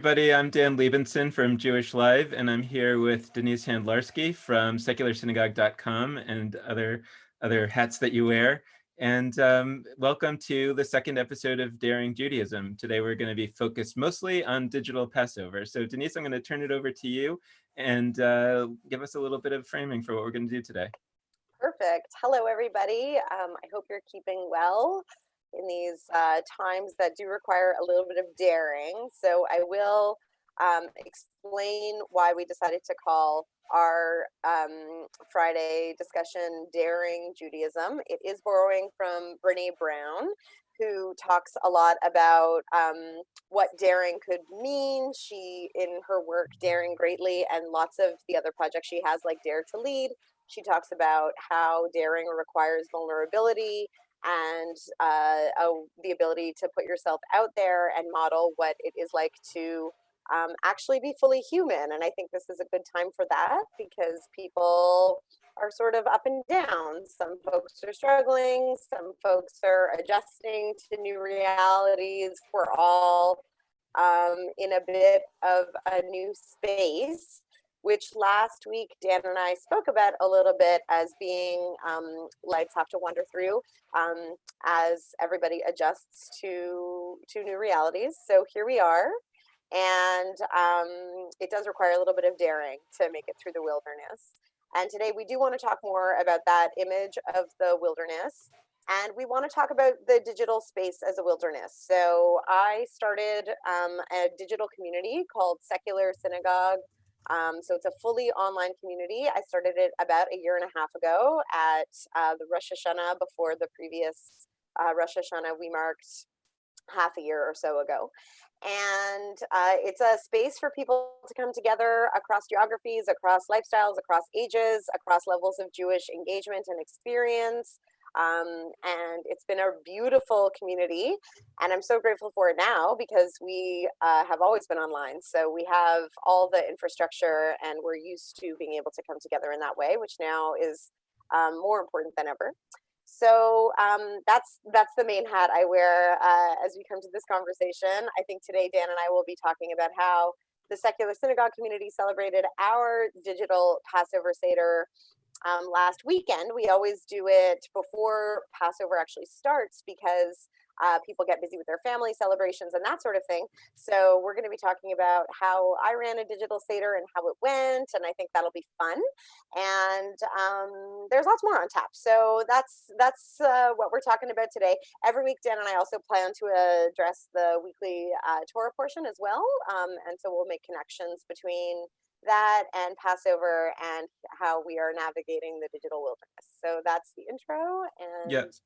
Everybody, I'm Dan Libenson from Jewish Live, and I'm here with Denise Handlarski from secularsynagogue.com and other hats that you wear. And welcome to the second episode of Daring Judaism. Today we're going to be focused mostly on digital Passover. So Denise, I'm going to turn it over to you and give us a little bit of framing for what we're going to do today. Perfect. Hello, everybody. I hope you're keeping well in these times that do require a little bit of daring. So I will explain why we decided to call our Friday discussion Daring Judaism. It is borrowing from Brene Brown, who talks a lot about what daring could mean. She, in her work, Daring Greatly, and lots of the other projects she has, like Dare to Lead, she talks about how daring requires vulnerability and the ability to put yourself out there and model what it is like to actually be fully human. And I think this is a good time for that because people are sort of up and down. Some folks are struggling, some folks are adjusting to new realities. We're all in a bit of a new space, which last week Dan and I spoke about a little bit as being lights have to wander through as everybody adjusts to new realities. So here we are, and it does require a little bit of daring to make it through the wilderness. And today we do want to talk more about that image of the wilderness. And we want to talk about the digital space as a wilderness. So I started a digital community called Secular Synagogue. So it's a fully online community. I started it about a year and a half ago at the Rosh Hashanah before the previous Rosh Hashanah we marked half a year or so ago. And it's a space for people to come together across geographies, across lifestyles, across ages, across levels of Jewish engagement and experience. And it's been a beautiful community, and I'm so grateful for it now because we have always been online. So we have all the infrastructure and we're used to being able to come together in that way, which now is more important than ever. So that's the main hat I wear as we come to this conversation. I think today Dan and I will be talking about how the Secular Synagogue community celebrated our digital Passover Seder last weekend. We always do it before Passover actually starts because people get busy with their family celebrations and that sort of thing. So we're going to be talking about how I ran a digital Seder and how it went, and I think that'll be fun. And there's lots more on tap. So that's what we're talking about today. Every week, Dan and I also plan to address the weekly Torah portion as well. And so we'll make connections between that and Passover and how we are navigating the digital wilderness. So that's the intro, and Yes.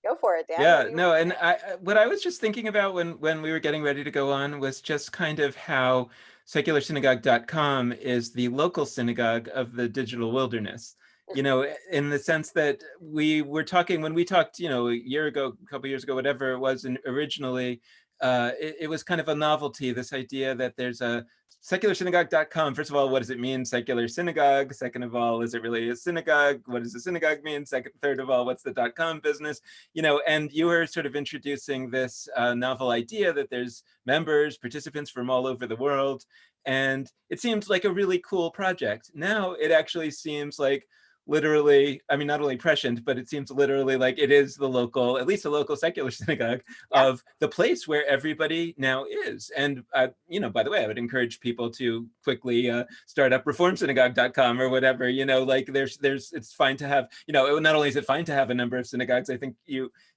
go for it, Dan. Yeah, no, and what I was just thinking about when we were getting ready to go on was just kind of how secularsynagogue.com is the local synagogue of the digital wilderness. You know, in the sense that we were talking, when we talked, you know, a year ago, a couple years ago, whatever it was, and originally, it was kind of a novelty, this idea that there's a secularsynagogue.com. First of all, what does it mean, secular synagogue? Second of all, is it really a synagogue? What does a synagogue mean? Third of all, what's the .com business? You know, and you were sort of introducing this novel idea that there's members, participants from all over the world. And it seemed like a really cool project. Now it actually seems like literally, I mean, not only prescient, but it seems literally like it is the local, at least a local secular synagogue of the place where everybody now is. And, you know, by the way, I would encourage people to quickly start up reformsynagogue.com or whatever, you know, like it's fine to have, you know, not only is it fine to have a number of synagogues, I think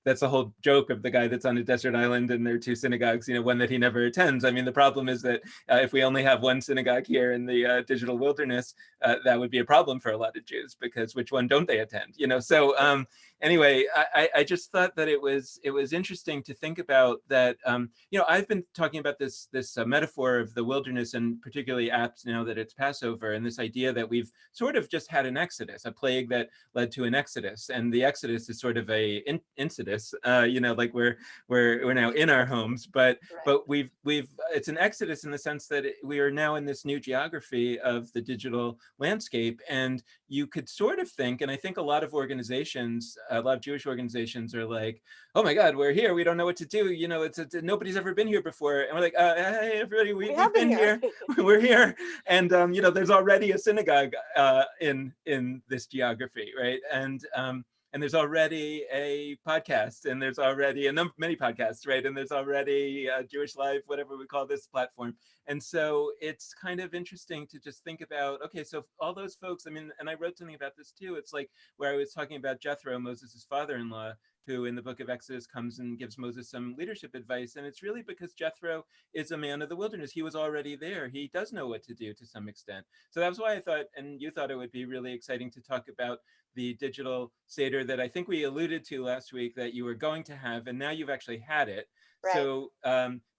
that's the whole joke of the guy that's on a desert island and there are two synagogues, you know, one that he never attends. I mean, the problem is that if we only have one synagogue here in the digital wilderness, that would be a problem for a lot of Jews, because which one don't they attend? You know, so anyway, I just thought that it was interesting to think about that. You know, I've been talking about this metaphor of the wilderness, and particularly apt now that it's Passover, and this idea that we've sort of just had an exodus, a plague that led to an exodus, and the exodus is sort of a incidus. You know, like we're now in our homes, but we've it's an exodus in the sense that we are now in this new geography of the digital landscape, and you could sort of think, and I think a lot of organizations a lot of Jewish organizations are like, oh my God, we're here. We don't know what to do. You know, nobody's ever been here before. And we're like, hey, everybody, We we've have been been here. We're here. And, you know, there's already a synagogue in this geography, right? And there's already a podcast, and there's already many podcasts, right? And there's already Jewish Life, whatever we call this platform. And so it's kind of interesting to just think about, okay, so all those folks, I mean, and I wrote something about this too. It's like where I was talking about Jethro, Moses' father-in-law, who in the book of Exodus comes and gives Moses some leadership advice. And it's really because Jethro is a man of the wilderness. He was already there. He does know what to do to some extent. So that's why I thought, and you thought it would be really exciting to talk about the digital Seder that I think we alluded to last week that you were going to have, and now you've actually had it. Right. So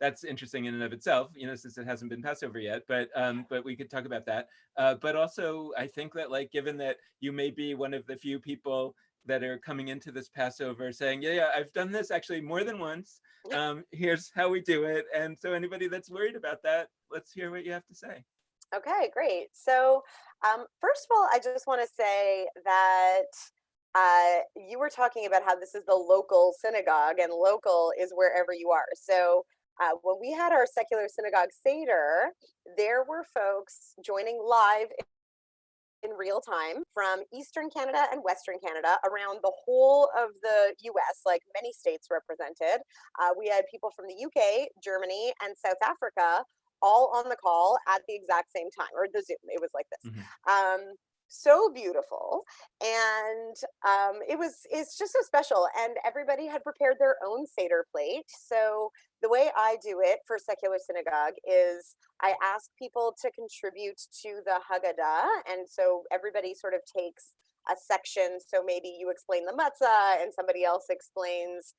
that's interesting in and of itself, you know, since it hasn't been Passover yet, but we could talk about that. But also, I think that, like, given that you may be one of the few people that are coming into this Passover saying, yeah, I've done this actually more than once. Here's how we do it. And so anybody that's worried about that, let's hear what you have to say. Okay, great. So first of all, I just want to say that you were talking about how this is the local synagogue, and local is wherever you are. So when we had our secular synagogue Seder, there were folks joining live in real time from Eastern Canada and Western Canada, around the whole of the US, like many states represented. We had people from the UK, Germany, and South Africa all on the call at the exact same time, or the Zoom. It was like this. So beautiful, and it's just so special, and everybody had prepared their own Seder plate. So the way I do it for secular synagogue is I ask people to contribute to the Haggadah, and so everybody sort of takes a section. So maybe you explain the matzah, and somebody else explains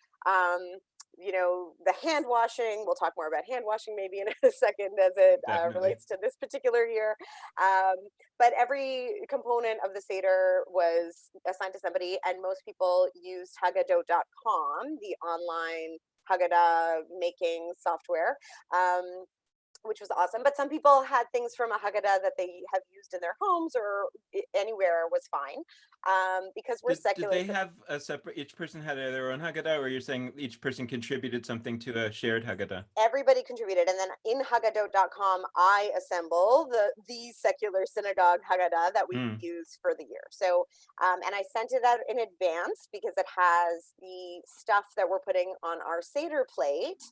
you know, the hand washing. We'll talk more about hand washing maybe in a second as it relates to this particular year. But every component of the Seder was assigned to somebody, and most people used Haggadot.com, the online Haggadah making software. Which was awesome. But some people had things from a Haggadah that they have used in their homes or anywhere was fine. Because we're secular. Did they have a separate, each person had their own Haggadah, or you're saying each person contributed something to a shared Haggadah? Everybody contributed. And then in Haggadot.com, I assemble the secular synagogue Haggadah that we use for the year. So, and I sent it out in advance because it has the stuff that we're putting on our Seder plate.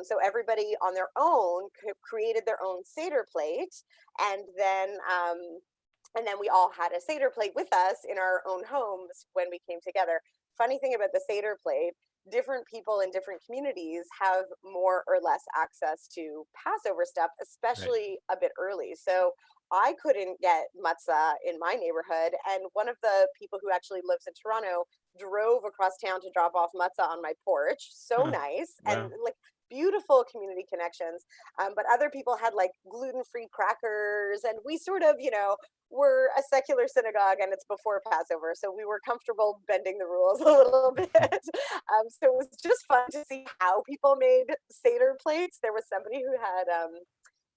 So everybody on their own created their own Seder plate, and then we all had a Seder plate with us in our own homes when we came together. Funny thing about the Seder plate, different people in different communities have more or less access to Passover stuff, especially a bit early. So I couldn't get matzah in my neighborhood, and one of the people who actually lives in Toronto drove across town to drop off matzah on my porch. So nice. And like beautiful community connections. But other people had like gluten-free crackers, and we sort of, you know, we're a secular synagogue and it's before Passover, so we were comfortable bending the rules a little bit. So it was just fun to see how people made Seder plates. There was somebody who had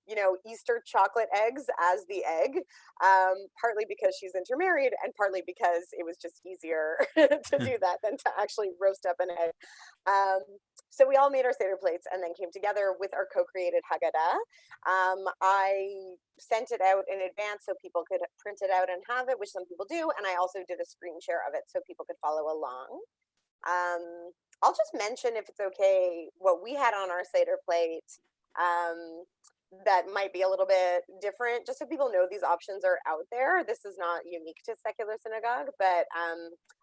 you know, Easter chocolate eggs as the egg, partly because she's intermarried and partly because it was just easier to do that than to actually roast up an egg. So we all made our Seder plates and then came together with our co-created Haggadah. I sent it out in advance so people could print it out and have it, which some people do. And I also did a screen share of it so people could follow along. I'll just mention, if it's okay, what we had on our Seder plate. That might be a little bit different, just so people know these options are out there. This is not unique to secular synagogue, but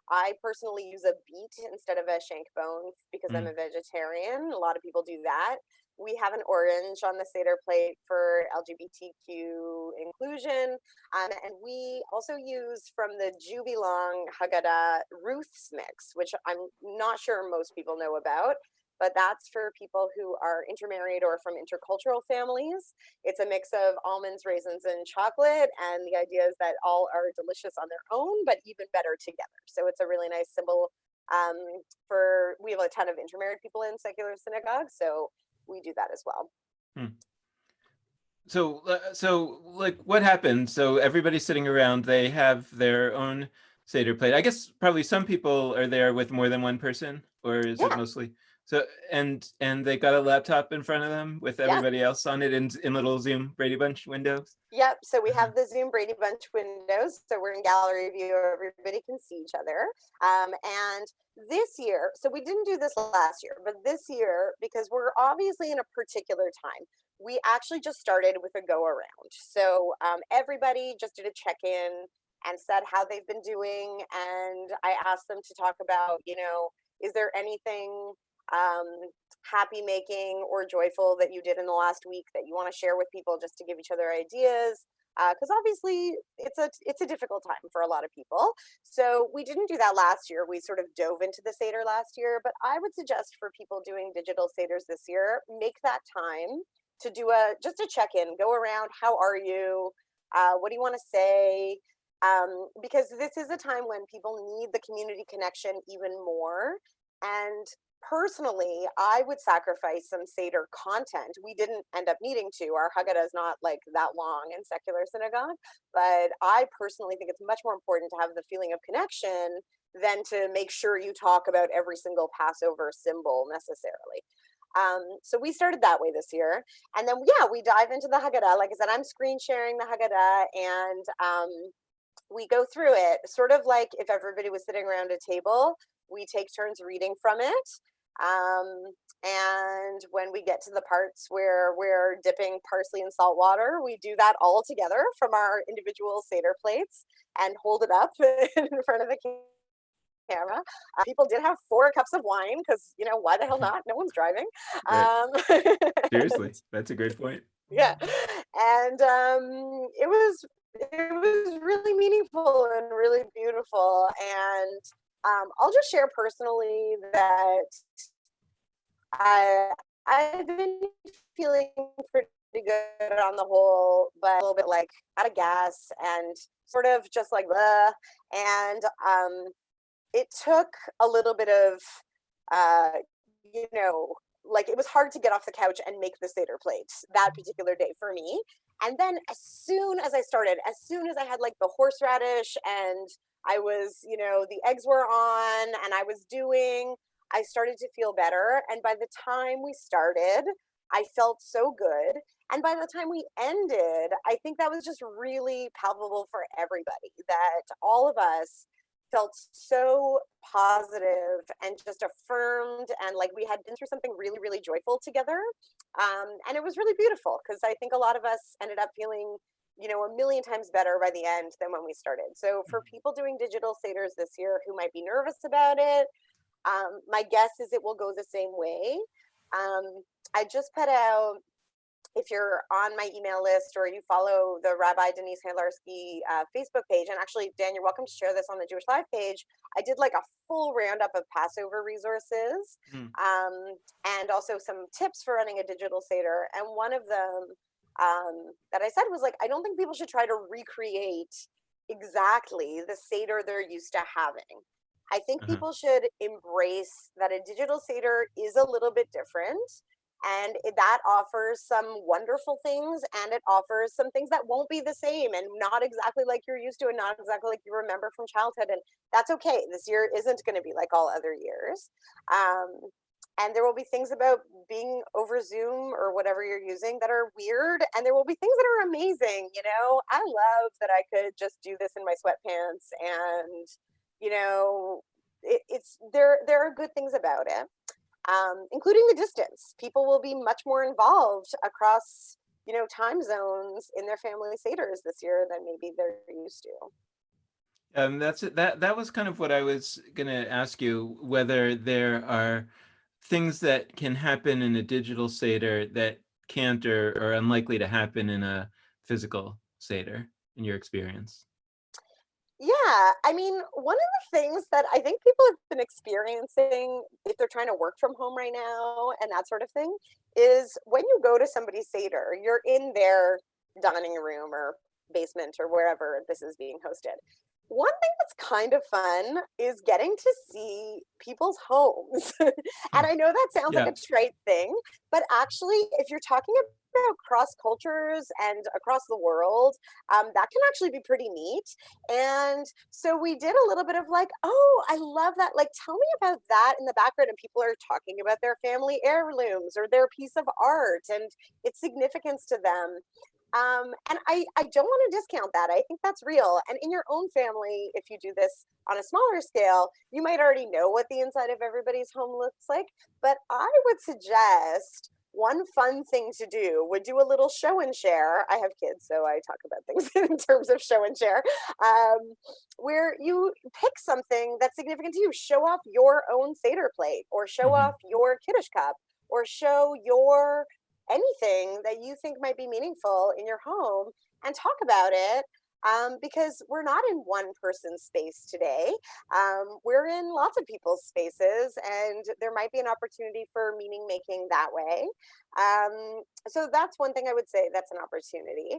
I personally use a beet instead of a shank bone because I'm a vegetarian. A lot of people do that. We have an orange on the Seder plate for LGBTQ inclusion. And we also use from the Jubilong Haggadah Ruth's mix, which I'm not sure most people know about. But that's for people who are intermarried or from intercultural families. It's a mix of almonds, raisins, and chocolate. And the idea is that all are delicious on their own, but even better together. So it's a really nice symbol we have a ton of intermarried people in secular synagogues. So we do that as well. So like what happened? So everybody's sitting around, they have their own Seder plate. I guess probably some people are there with more than one person, or is it Yeah, mostly? So, and they got a laptop in front of them with yeah. everybody else on it in little Zoom Brady Bunch windows. Yep. So we have the Zoom Brady Bunch windows. So we're in gallery view. Everybody can see each other. And this year, so we didn't do this last year, but this year, because we're obviously in a particular time, we actually just started with a go around. So everybody just did a check in and said how they've been doing. And I asked them to talk about, is there anything um, happy making or joyful that you did in the last week that you want to share with people, just to give each other ideas, because obviously it's a difficult time for a lot of people. So we didn't do that last year. We sort of dove into the Seder last year, but I would suggest for people doing digital Seders this year, make that time to do just a check-in, go around, how are you, what do you want to say, because this is a time when people need the community connection even more. And personally, I would sacrifice some Seder content. We didn't end up needing to. Our Haggadah is not like that long in secular synagogue, but I personally think it's much more important to have the feeling of connection than to make sure you talk about every single Passover symbol necessarily. So we started that way this year. And then, yeah, we dive into the Haggadah. Like I said, I'm screen sharing the Haggadah, and we go through it sort of like if everybody was sitting around a table. We take turns reading from it. And when we get to the parts where we're dipping parsley in salt water, we do that all together from our individual Seder plates and hold it up in front of the camera. People did have 4 cups of wine because, why the hell not? No one's driving. Right. Um, Seriously, that's a great point. yeah. And it was really meaningful and really beautiful. And I'll just share personally that I've been feeling pretty good on the whole, but a little bit like out of gas and sort of just like blah. And it took a little bit of you know like it was hard to get off the couch and make the Seder plate that particular day for me. And then as soon as I had like the horseradish and I was, the eggs were on and I started to feel better. And by the time we started, I felt so good. And by the time we ended, I think that was just really palpable for everybody, that all of us felt so positive and just affirmed, and like we had been through something really, really joyful together. And it was really beautiful because I think a lot of us ended up feeling, a million times better by the end than when we started. So for people doing digital Seders this year who might be nervous about it, my guess is it will go the same way. I just put out, if you're on my email list or you follow the Rabbi Denise Handlarski Facebook page, and actually, Dan, you're welcome to share this on the Jewish Live page. I did like a full roundup of Passover resources and also some tips for running a digital Seder. And one of them that I said was like, I don't think people should try to recreate exactly the Seder they're used to having. I think people should embrace that a digital Seder is a little bit different. And that offers some wonderful things, and it offers some things that won't be the same and not exactly like you're used to and not exactly like you remember from childhood. And that's okay. This year isn't going to be like all other years. And there will be things about being over Zoom or whatever you're using that are weird. And there will be things that are amazing. I love that I could just do this in my sweatpants, and, there are good things about it. Including the distance. People will be much more involved across, time zones in their family Seders this year than maybe they're used to. That was kind of what I was going to ask you, whether there are things that can happen in a digital Seder that can't or are unlikely to happen in a physical Seder, in your experience. Yeah, I mean, one of the things that I think people have been experiencing if they're trying to work from home right now and that sort of thing is when you go to somebody's Seder, you're in their dining room or basement or wherever this is being hosted. One thing that's kind of fun is getting to see people's homes. And I know that sounds like a trite thing, but actually, if you're talking about cross cultures and across the world, that can actually be pretty neat. And so we did a little bit of like, oh, I love that. Like, tell me about that in the background. And people are talking about their family heirlooms or their piece of art and its significance to them. And I don't want to discount that. I think that's real. And in your own family, if you do this on a smaller scale, you might already know what the inside of everybody's home looks like. But I would suggest one fun thing to do would do a little show and share. I have kids, so I talk about things in terms of show and share, where you pick something that's significant to you. Show off your own Seder plate, or show Mhm. off your Kiddush cup, or show your anything that you think might be meaningful in your home and talk about it, because we're not in one person's space today. We're in lots of people's spaces, and there might be an opportunity for meaning making that way. So that's one thing I would say that's an opportunity.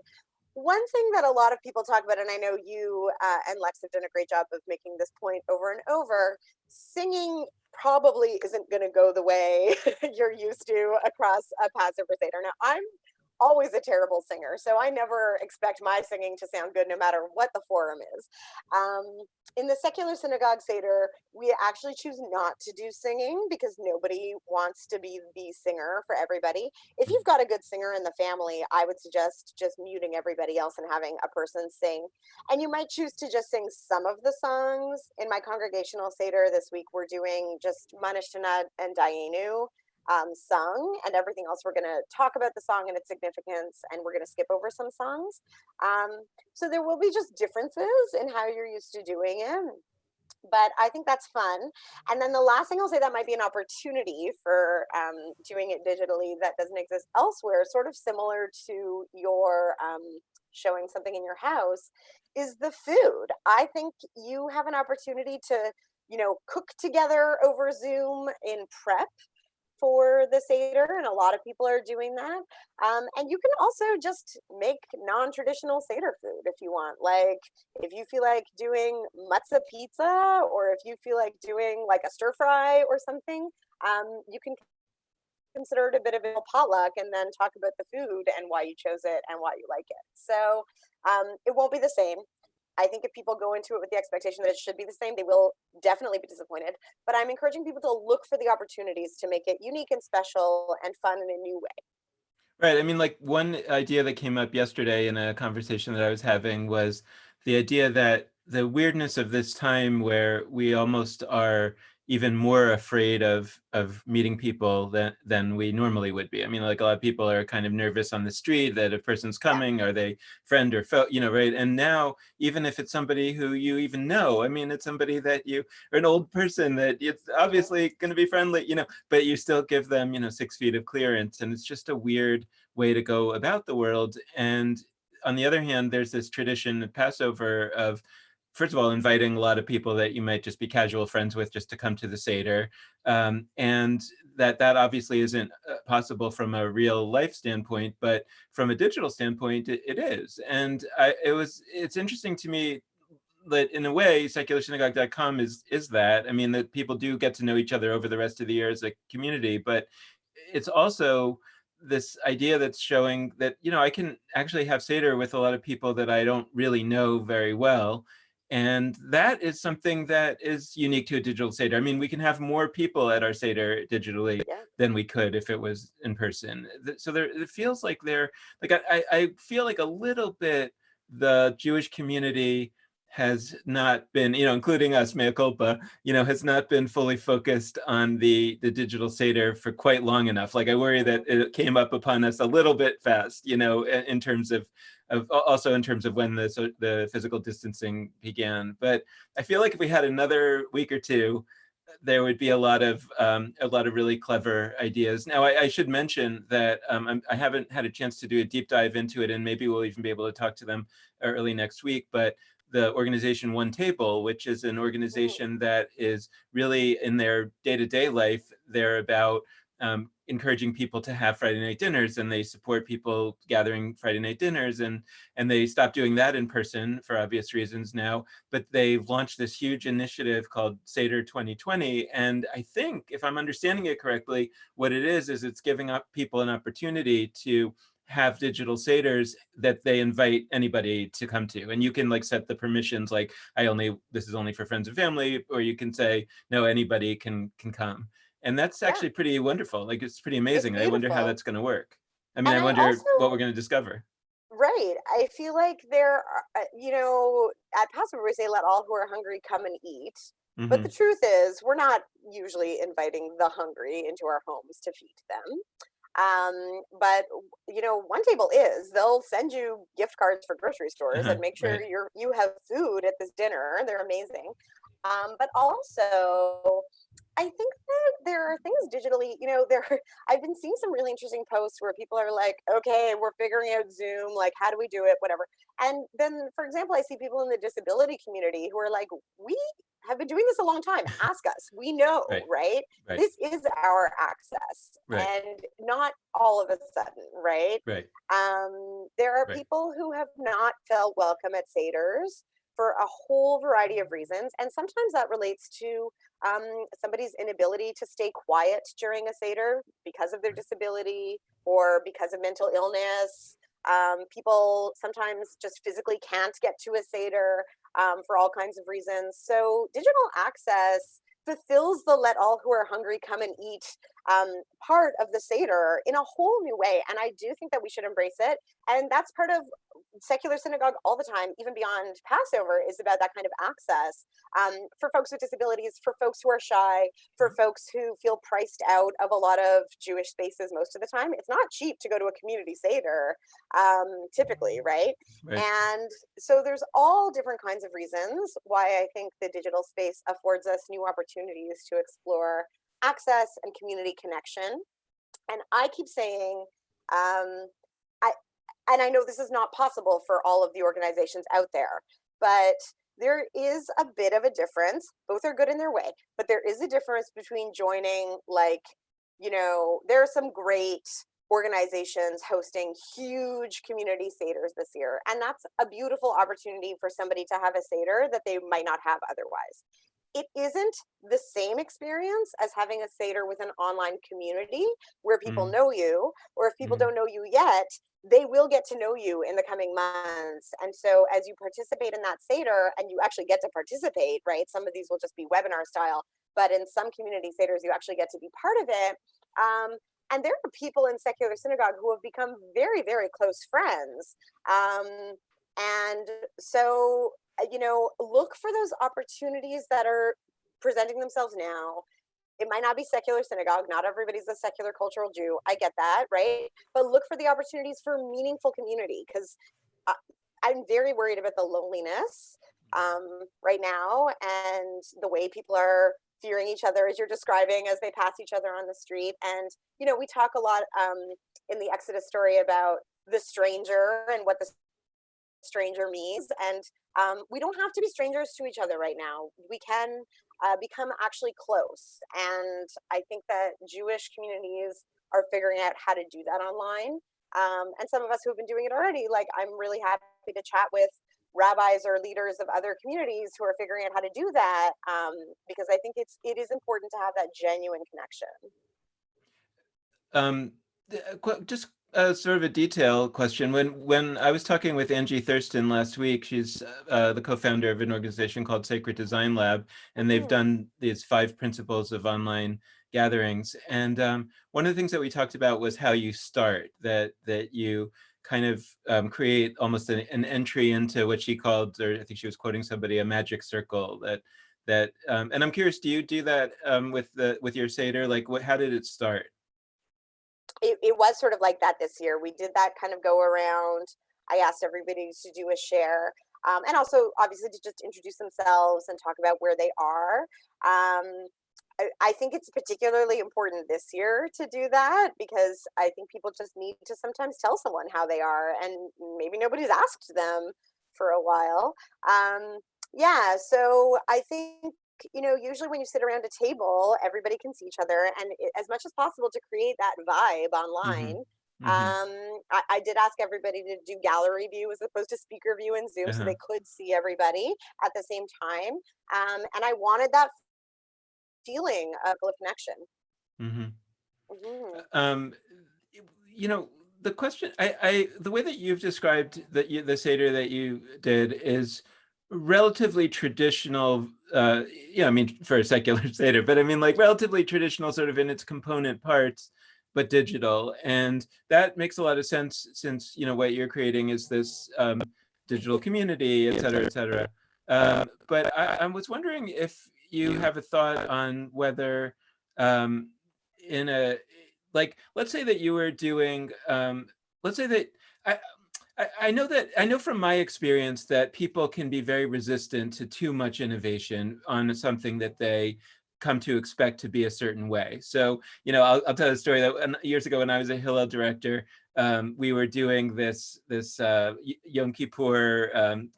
One thing that a lot of people talk about, and I know you and Lex have done a great job of making this point over and over, singing probably isn't going to go the way you're used to across a Passover Seder. Now, I'm always a terrible singer, so I never expect my singing to sound good no matter what the forum is. In the secular synagogue Seder, we actually choose not to do singing because nobody wants to be the singer for everybody. If you've got a good singer in the family, I would suggest just muting everybody else and having a person sing. And you might choose to just sing some of the songs. In my congregational Seder this week, we're doing just Manishtanah and Dayenu sung, and everything else we're going to talk about the song and its significance, and we're going to skip over some songs. So there will be just differences in how you're used to doing it, but I think that's fun. And then the last thing I'll say that might be an opportunity for doing it digitally that doesn't exist elsewhere, sort of similar to your showing something in your house, is the food. I think you have an opportunity to, cook together over Zoom in prep for the Seder, and a lot of people are doing that. And you can also just make non-traditional Seder food if you want. Like, if you feel like doing matzah pizza, or if you feel like doing like a stir fry or something, you can consider it a bit of a potluck and then talk about the food and why you chose it and why you like it. So it won't be the same. I think if people go into it with the expectation that it should be the same, they will definitely be disappointed. But I'm encouraging people to look for the opportunities to make it unique and special and fun in a new way. Right. I mean, like one idea that came up yesterday in a conversation that I was having was the idea that the weirdness of this time where we almost are even more afraid of meeting people than we normally would be. I mean, like a lot of people are kind of nervous on the street that a person's Yeah. coming, are they friend or foe, right? And now, even if it's somebody who you even know, I mean, it's somebody that you, or an old person that it's Mhm. obviously going to be friendly, but you still give them, 6 feet of clearance. And it's just a weird way to go about the world. And on the other hand, there's this tradition of Passover of, first of all, inviting a lot of people that you might just be casual friends with just to come to the Seder. And that obviously isn't possible from a real life standpoint, but from a digital standpoint, it is. And it's interesting to me that in a way, secularsynagogue.com is that. I mean, that people do get to know each other over the rest of the year as a community, but it's also this idea that's showing that, I can actually have Seder with a lot of people that I don't really know very well. And that is something that is unique to a digital Seder. I mean, we can have more people at our Seder digitally Yeah. than we could if it was in person. So it feels like like I feel like a little bit the Jewish community has not been, including us, mea culpa, has not been fully focused on the digital Seder for quite long enough. Like I worry that Mhm. it came up upon us a little bit fast, in terms of also in terms of when the physical distancing began. But I feel like if we had another week or two, there would be a lot of really clever ideas. Now, I should mention that I haven't had a chance to do a deep dive into it, and maybe we'll even be able to talk to them early next week. But the organization One Table, which is an Mhm. organization that is really in their day-to-day life, they're about encouraging people to have Friday night dinners, and they support people gathering Friday night dinners, and they stopped doing that in person for obvious reasons now, but they've launched this huge initiative called Seder 2020. And I think, if I'm understanding it correctly, what it is it's giving up people an opportunity to have digital Seders that they invite anybody to come to. And you can like set the permissions, like this is only for friends and family, or you can say, no, anybody can come. And that's Yeah, actually pretty wonderful. Like, it's pretty it's amazing. I wonder how beautiful. that's going to work. I mean, And I I wonder also, what we're going to discover. right, I feel like there are, at Passover we say, let all who are hungry come and eat. But the Mm-hmm. truth is, we're not usually inviting the hungry into our homes to feed them. But one table is, they'll send you gift cards for grocery stores Uh-huh. and make sure Right. you have food at this dinner. They're amazing. But also, I think that there are things digitally, I've been seeing some really interesting posts where people are like, okay, we're figuring out Zoom, like, how do we do it, whatever. And then, for example, I see people in the disability community who are like, we have been doing this a long time. Ask us. We know, Right. right? Right. This is our access, Right. and not all of a sudden, right? Right. There are Right. people who have not felt welcome at Seders for a whole variety of reasons, and sometimes that relates to somebody's inability to stay quiet during a Seder because of their disability or because of mental illness. People sometimes just physically can't get to a Seder for all kinds of reasons. So digital access fulfills the let all who are hungry come and eat part of the Seder in a whole new way. And I do think that we should embrace it. And that's part of secular synagogue all the time, even beyond Passover, is about that kind of access for folks with disabilities, for folks who are shy, for folks who feel priced out of a lot of Jewish spaces most of the time. It's not cheap to go to a community Seder, typically, right? Right. And so there's all different kinds of reasons why I think the digital space affords us new opportunities to explore access and community connection. And I keep saying, I and I know this is not possible for all of the organizations out there, but there is a bit of a difference. Both are good in their way, but there is a difference between joining, like, there are some great organizations hosting huge community Seders this year. And that's a beautiful opportunity for somebody to have a Seder that they might not have otherwise. It isn't the same experience as having a Seder with an online community where people Mm-hmm. know you, or if people Mm-hmm. don't know you yet, they will get to know you in the coming months. And so as you participate in that Seder, and you actually get to participate, right? Some of these will just be webinar style, but in some community Seders, you actually get to be part of it. And there are people in secular synagogue who have become very, very close friends. And so, look for those opportunities that are presenting themselves now. It might not be secular synagogue. Not everybody's a secular cultural Jew. I get that, right? But look for the opportunities for meaningful community, because I'm very worried about the loneliness right now, and the way people are fearing each other, as you're describing, as they pass each other on the street. And we talk a lot in the Exodus story about the stranger and what the stranger means. And we don't have to be strangers to each other right now. We can become actually close. And I think that Jewish communities are figuring out how to do that online. And some of us who have been doing it already, like, I'm really happy to chat with rabbis or leaders of other communities who are figuring out how to do that, because I think it is important to have that genuine connection. Just sort of a detail question. When I was talking with Angie Thurston last week, she's the co-founder of an organization called Sacred Design Lab, and they've Mhm. done these 5 principles of online gatherings. And one of the things that we talked about was how you start, that you kind of create almost an entry into what she called, or I think she was quoting somebody, a magic circle. And I'm curious, do you do that with your Seder? Like, how did it start? It was sort of like that this year. We did that kind of go around. I asked everybody to do a share, and also obviously to just introduce themselves and talk about where they are. I think it's particularly important this year to do that, because I think people just need to sometimes tell someone how they are, and maybe nobody's asked them for a while. Yeah, so I think, usually when you sit around a table, everybody can see each other, and as much as possible to create that vibe Mm-hmm. online. Mm-hmm. I did ask everybody to do gallery view as opposed to speaker view in Zoom, so Uh-huh. they could see everybody at the same time. And I wanted that feeling of connection. Mm-hmm. Hmm. Um, you know, the question, the way that you've described the Seder that you did is relatively traditional. Yeah, I mean, for a secular Seder, but I mean, like relatively traditional, sort of in its component parts, but digital, and that makes a lot of sense since what you're creating is this digital community, et cetera, et cetera. But I was wondering if you have a thought on whether um, in a like let's say that you were doing let's say that I, I know from my experience that people can be very resistant to too much innovation on something that they come to expect to be a certain way. So, I'll tell a story that years ago when I was a Hillel director, we were doing this Yom Kippur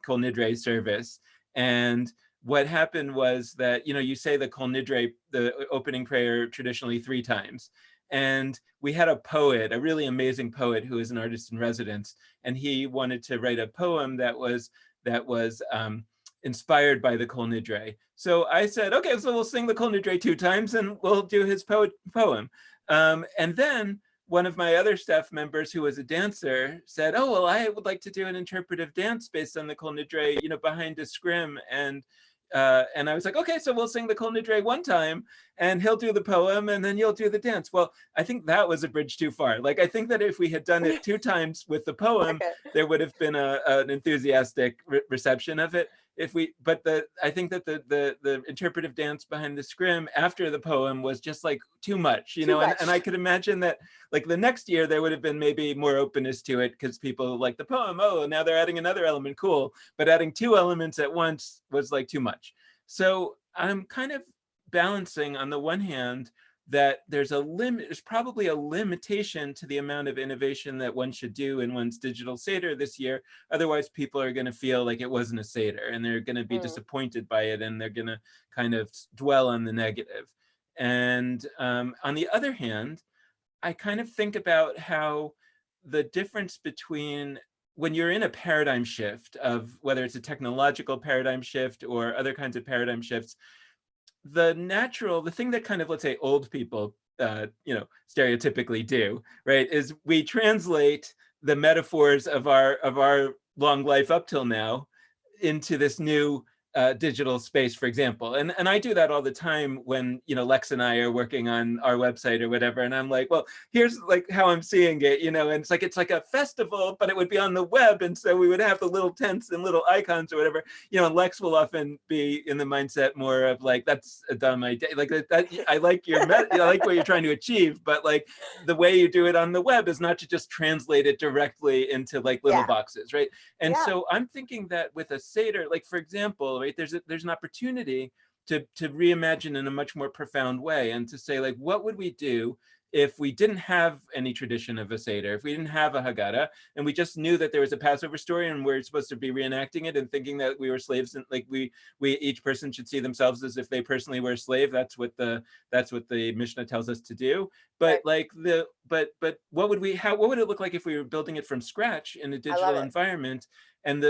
Kol Nidre service, and what happened was that you say the Kol Nidre, the opening prayer, traditionally 3 times, and we had a poet, a really amazing poet who is an artist in residence, and he wanted to write a poem that was inspired by the Kol Nidre. So I said, okay, so we'll sing the Kol Nidre 2 times, and we'll do his poem. And then one of my other staff members, who was a dancer, said, "Oh, well, I would like to do an interpretive dance based on the Kol Nidre, behind a scrim." And I was like, okay, so we'll sing the Kol Nidre 1 time, and he'll do the poem, and then you'll do the dance. Well, I think that was a bridge too far. Like, I think that if we had done it 2 times with the poem, Okay. there would have been an enthusiastic reception of it. I think that the interpretive dance behind the scrim after the poem was just like too much, Too much. and I could imagine that like the next year there would have been maybe more openness to it because people like the poem. Oh, now they're adding another element, cool. But adding 2 elements at once was like too much. So I'm kind of balancing on the one hand that there's probably a limitation to the amount of innovation that one should do in one's digital Seder this year. Otherwise, people are going to feel like it wasn't a Seder, and they're going to be disappointed by it, and they're going to kind of dwell on the negative. And on the other hand, I kind of think about how the difference between when you're in a paradigm shift of whether it's a technological paradigm shift or other kinds of paradigm shifts, the thing that kind of, let's say, old people stereotypically do, right, is we translate the metaphors of our long life up till now into this new digital space, for example. And I do that all the time when, Lex and I are working on our website or whatever. And I'm like, well, here's like how I'm seeing it, and it's like a festival, but it would be on the web. And so we would have the little tents and little icons or whatever, and Lex will often be in the mindset more of like, that's a dumb idea. Like that I like I like what you're trying to achieve, but like the way you do it on the web is not to just translate it directly into like little boxes, right? And so I'm thinking that with a Seder, like for example, right, there's an opportunity to reimagine in a much more profound way, and to say like, what would we do if we didn't have any tradition of a Seder, if we didn't have a Haggadah, and we just knew that there was a Passover story and we're supposed to be reenacting it and thinking that we were slaves, and like we each person should see themselves as if they personally were a slave. That's what the Mishnah tells us to do. But like but what would it look like if we were building it from scratch in a digital environment? And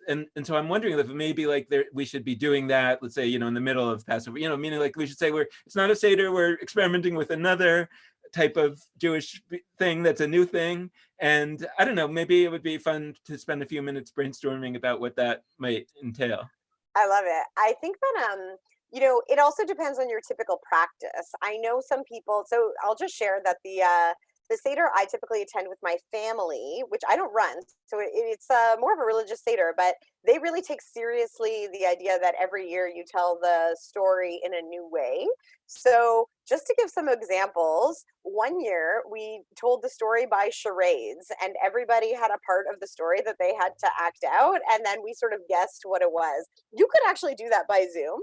and so I'm wondering if maybe like we should be doing that, let's say, in the middle of Passover, meaning like we should say it's not a Seder, we're experimenting with another type of Jewish thing that's a new thing. And I don't know, maybe it would be fun to spend a few minutes brainstorming about what that might entail. I love it. I think that it also depends on your typical practice. I know some people, so I'll just share that the Seder I typically attend with my family, which I don't run, so it's more of a religious Seder, but they really take seriously the idea that every year you tell the story in a new way. So just to give some examples, one year we told the story by charades, and everybody had a part of the story that they had to act out, and then we sort of guessed what it was. You could actually do that by Zoom.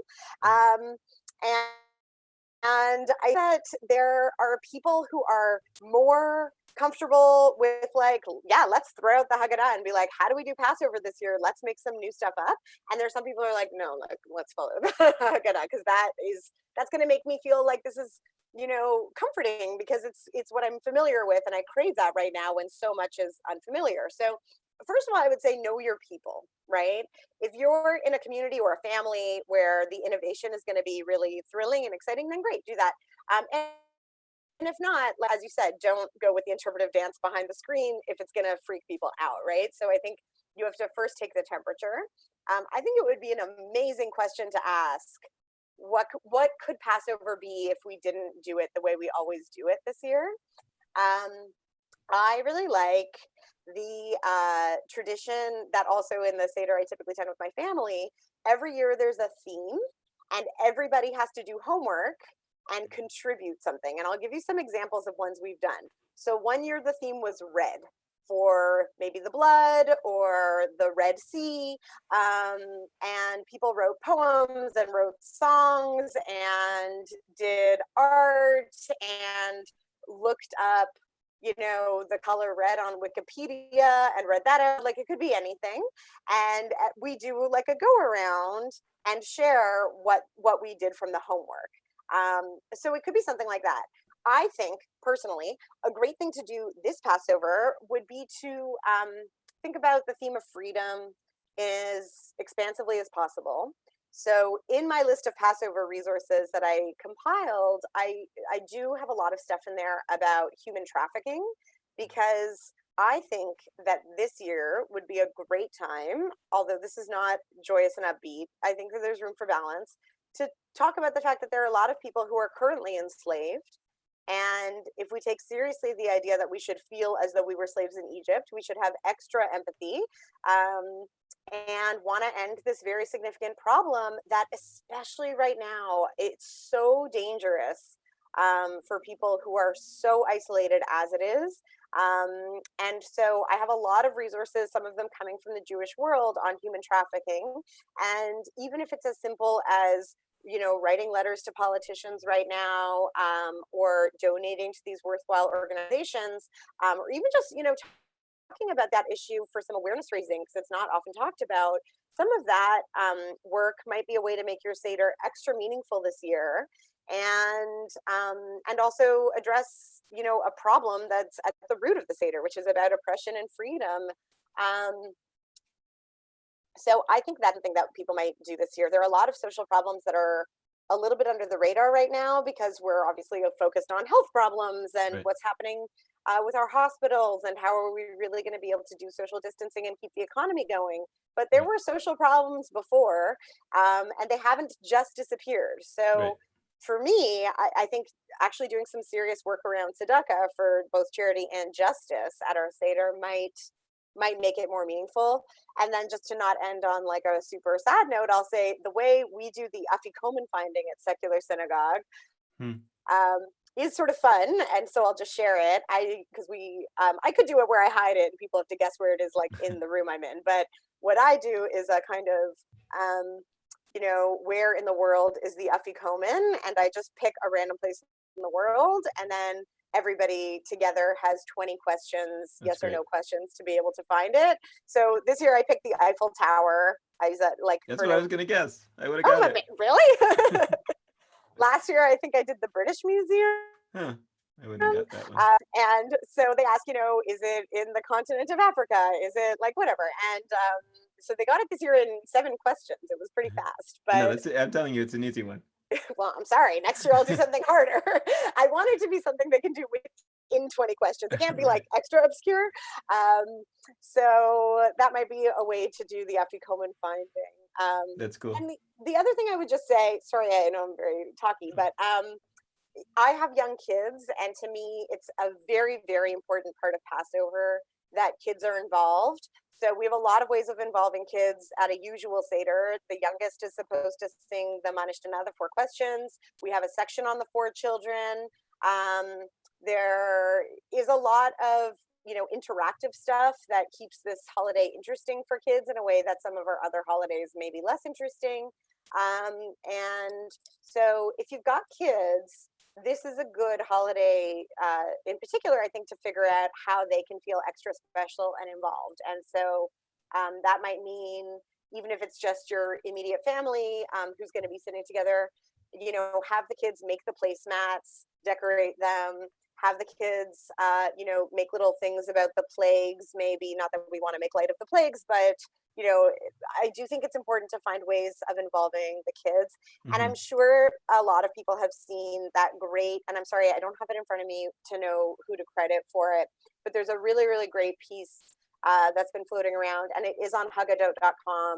And I bet there are people who are more comfortable with like, yeah, let's throw out the Haggadah and be like, how do we do Passover this year? Let's make some new stuff up. And there's some people who are like, no, like let's follow the Haggadah, because that's going to make me feel like this is comforting, because it's what I'm familiar with, and I crave that right now when so much is unfamiliar. So first of all, I would say know your people, right? If you're in a community or a family where the innovation is going to be really thrilling and exciting, then great, do that. And if not, as you said, don't go with the interpretive dance behind the screen if it's going to freak people out, right? So I think you have to first take the temperature. I think it would be an amazing question to ask. What could Passover be if we didn't do it the way we always do it this year? I really like the tradition that also in the Seder I typically attend with my family. Every year there's a theme, and everybody has to do homework and contribute something. And I'll give you some examples of ones we've done. So one year the theme was red, for maybe the blood or the Red Sea. And people wrote poems and wrote songs and did art and looked up, the color red on Wikipedia and read that out. Like, it could be anything. And we do like a go around and share what we did from the homework. So it could be something like that. I think personally, a great thing to do this Passover would be to think about the theme of freedom as expansively as possible. So in my list of Passover resources that I compiled, I do have a lot of stuff in there about human trafficking, because I think that this year would be a great time, although this is not joyous and upbeat. I think that there's room for balance to talk about the fact that there are a lot of people who are currently enslaved. And if we take seriously the idea that we should feel as though we were slaves in Egypt, we should have extra empathy and want to end this very significant problem that, especially right now, it's so dangerous for people who are so isolated as it is. And so I have a lot of resources, some of them coming from the Jewish world, on human trafficking. And even if it's as simple as writing letters to politicians right now, or donating to these worthwhile organizations, or even just, talking about that issue for some awareness raising, because it's not often talked about. Some of that work might be a way to make your Seder extra meaningful this year, and also address, a problem that's at the root of the Seder, which is about oppression and freedom. So I think that's something that people might do this year. There are a lot of social problems that are a little bit under the radar right now, because we're obviously focused on health problems and Right. what's happening with our hospitals, and how are we really going to be able to do social distancing and keep the economy going. But there Right. were social problems before, and they haven't just disappeared. Right. So for me, I think actually doing some serious work around tzedakah for both charity and justice at our Seder might make it more meaningful. And then, just to not end on like a super sad note, I'll say the way we do the afikomen finding at secular synagogue Hmm. is sort of fun, and so I'll just share it. I could do it where I hide it and people have to guess where it is, like in the room I'm in. But what I do is a kind of where in the world is the afikomen, and I just pick a random place in the world, and then everybody together has 20 questions, That's yes or great. no questions, to be able to find it. So this year I picked the Eiffel Tower. I use that like That's for what I no. was gonna guess. I would have Oh, got it. really? Last year I think I did the British Museum. Huh. I wouldn't have got that one. And so they ask, is it in the continent of Africa? Is it like whatever? And so they got it this year in 7 questions. It was pretty fast. No, But I'm telling you, it's an easy one. well, I'm sorry. Next year I'll do something harder. I want it to be something they can do within 20 questions. It can't be like extra obscure. So that might be a way to do the afikomen finding. That's cool. And the other thing I would just say, sorry, I know I'm very talky, but I have young kids, and to me, it's a very, very important part of Passover that kids are involved. So we have a lot of ways of involving kids at a usual Seder. The youngest is supposed to sing the Manishtanah, the 4 questions. We have a section on the 4 children. There is a lot of interactive stuff that keeps this holiday interesting for kids in a way that some of our other holidays may be less interesting. And so if you've got kids, this is a good holiday, in particular, I think, to figure out how they can feel extra special and involved. And so that might mean, even if it's just your immediate family who's going to be sitting together, have the kids make the placemats, decorate them, have the kids, make little things about the plagues, maybe not that we want to make light of the plagues, but, you know, I do think it's important to find ways of involving the kids. And Hmm. I'm sure a lot of people have seen that great, and I'm sorry, I don't have it in front of me to know who to credit for it, but there's a really, really great piece that's been floating around, and it is on hugadot.com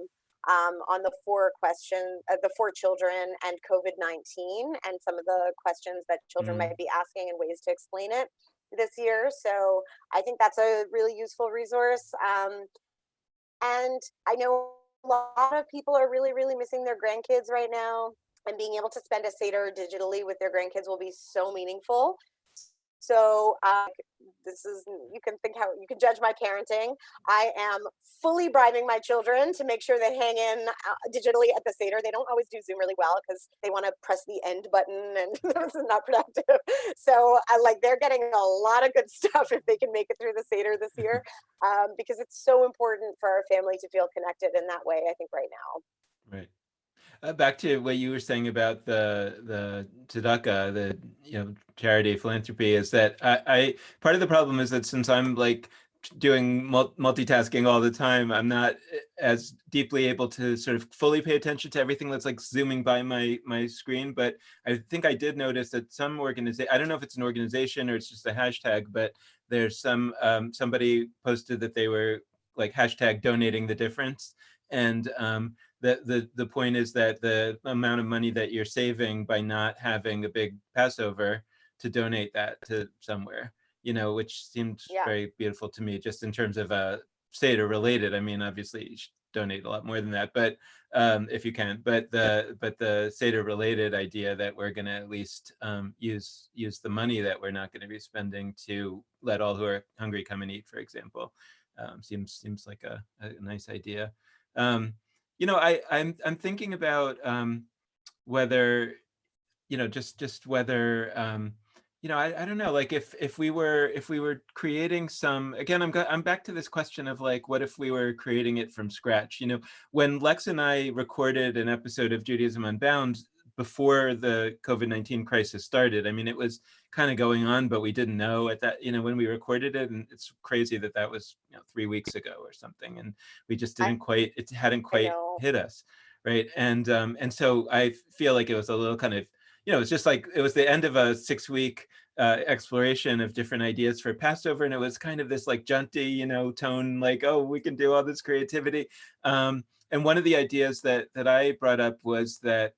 on the four children and COVID-19 and some of the questions that children Mm. might be asking and ways to explain it this year. So I think that's a really useful resource. And I know a lot of people are really, really missing their grandkids right now, and being able to spend a Seder digitally with their grandkids will be so meaningful. So this is, you can think how you can judge my parenting. I am fully bribing my children to make sure they hang in digitally at the Seder. They don't always do Zoom really well because they want to press the end button, and this is not productive. So they're getting a lot of good stuff if they can make it through the Seder this year, because it's so important for our family to feel connected in that way, I think, right now. Right. Back to what you were saying about the tzedakah, the charity philanthropy, is that I part of the problem is that since I'm like doing multitasking all the time, I'm not as deeply able to sort of fully pay attention to everything that's like zooming by my screen. But I think I did notice that some organization, I don't know if it's an organization or it's just a hashtag, but there's somebody posted that they were like hashtag donating the difference. And the point is that the amount of money that you're saving by not having a big Passover, to donate that to somewhere, which seemed Yeah. very beautiful to me, just in terms of Seder related. I mean, obviously you should donate a lot more than that, but if you can. But the Seder related idea that we're going to at least use the money that we're not going to be spending to let all who are hungry come and eat, for example, seems like a nice idea. I'm thinking about whether, just whether, I don't know, like if we were creating some, again, I'm back to this question of like, what if we were creating it from scratch? When Lex and I recorded an episode of Judaism Unbound before the COVID-19 crisis started, I mean, it was kind of going on, but we didn't know at that, when we recorded it. And it's crazy that was 3 weeks ago or something, and we just I, it hadn't I quite know. hit us, right? And so I feel like it was a little kind of, it's just like it was the end of a 6-week exploration of different ideas for Passover, and it was kind of this like jaunty, tone, like, oh, we can do all this creativity. And one of the ideas that I brought up was that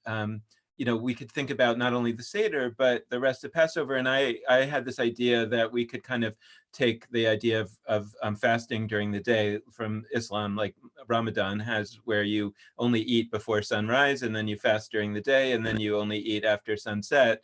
we could think about not only the Seder but the rest of Passover. And I had this idea that we could kind of take the idea of fasting during the day from Islam, like Ramadan has, where you only eat before sunrise, and then you fast during the day, and then you only eat after sunset.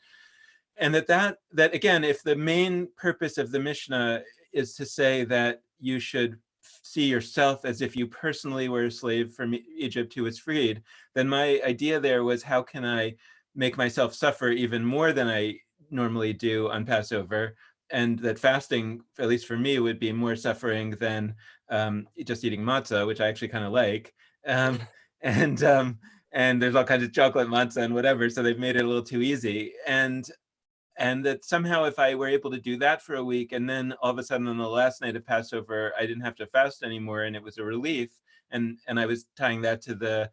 And that again, if the main purpose of the Mishnah is to say that you should see yourself as if you personally were a slave from Egypt who was freed, then my idea there was, how can I make myself suffer even more than I normally do on Passover? And that fasting, at least for me, would be more suffering than just eating matzah, which I actually kind of like. Um, and and there's all kinds of chocolate matzah and whatever, so they've made it a little too easy. And that somehow, if I were able to do that for a week, and then all of a sudden on the last night of Passover, I didn't have to fast anymore, and it was a relief. And I was tying that to the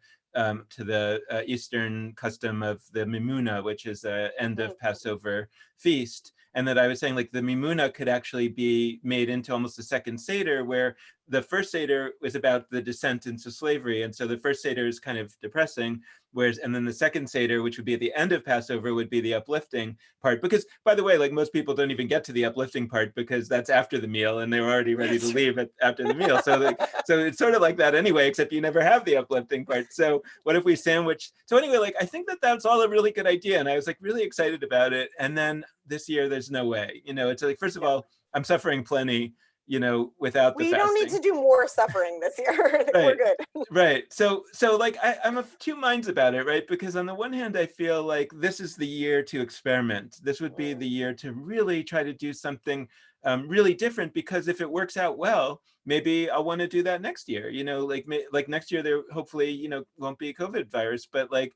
Eastern custom of the Mimuna, which is a end of Passover feast. And that I was saying, like, the Mimuna could actually be made into almost a second Seder, where the first Seder was about the descent into slavery. And so the first Seder is kind of depressing, and then the second Seder, which would be at the end of Passover, would be the uplifting part. Because, by the way, like, most people don't even get to the uplifting part because that's after the meal, and they were already ready to leave after the meal. So it's sort of like that anyway, except you never have the uplifting part. So what if we sandwich? So anyway, like, I think that's all a really good idea, and I was like really excited about it. And then this year, there's no way. It's like, first of all, I'm suffering plenty, without the We don't need fasting. to do more suffering this year. I think we're Right. good. Right. So like, I'm of two minds about it, right? Because on the one hand, I feel like this is the year to experiment. This would be the year to really try to do something really different, because if it works out well, maybe I'll want to do that next year. Like next year there hopefully, won't be a COVID virus, but like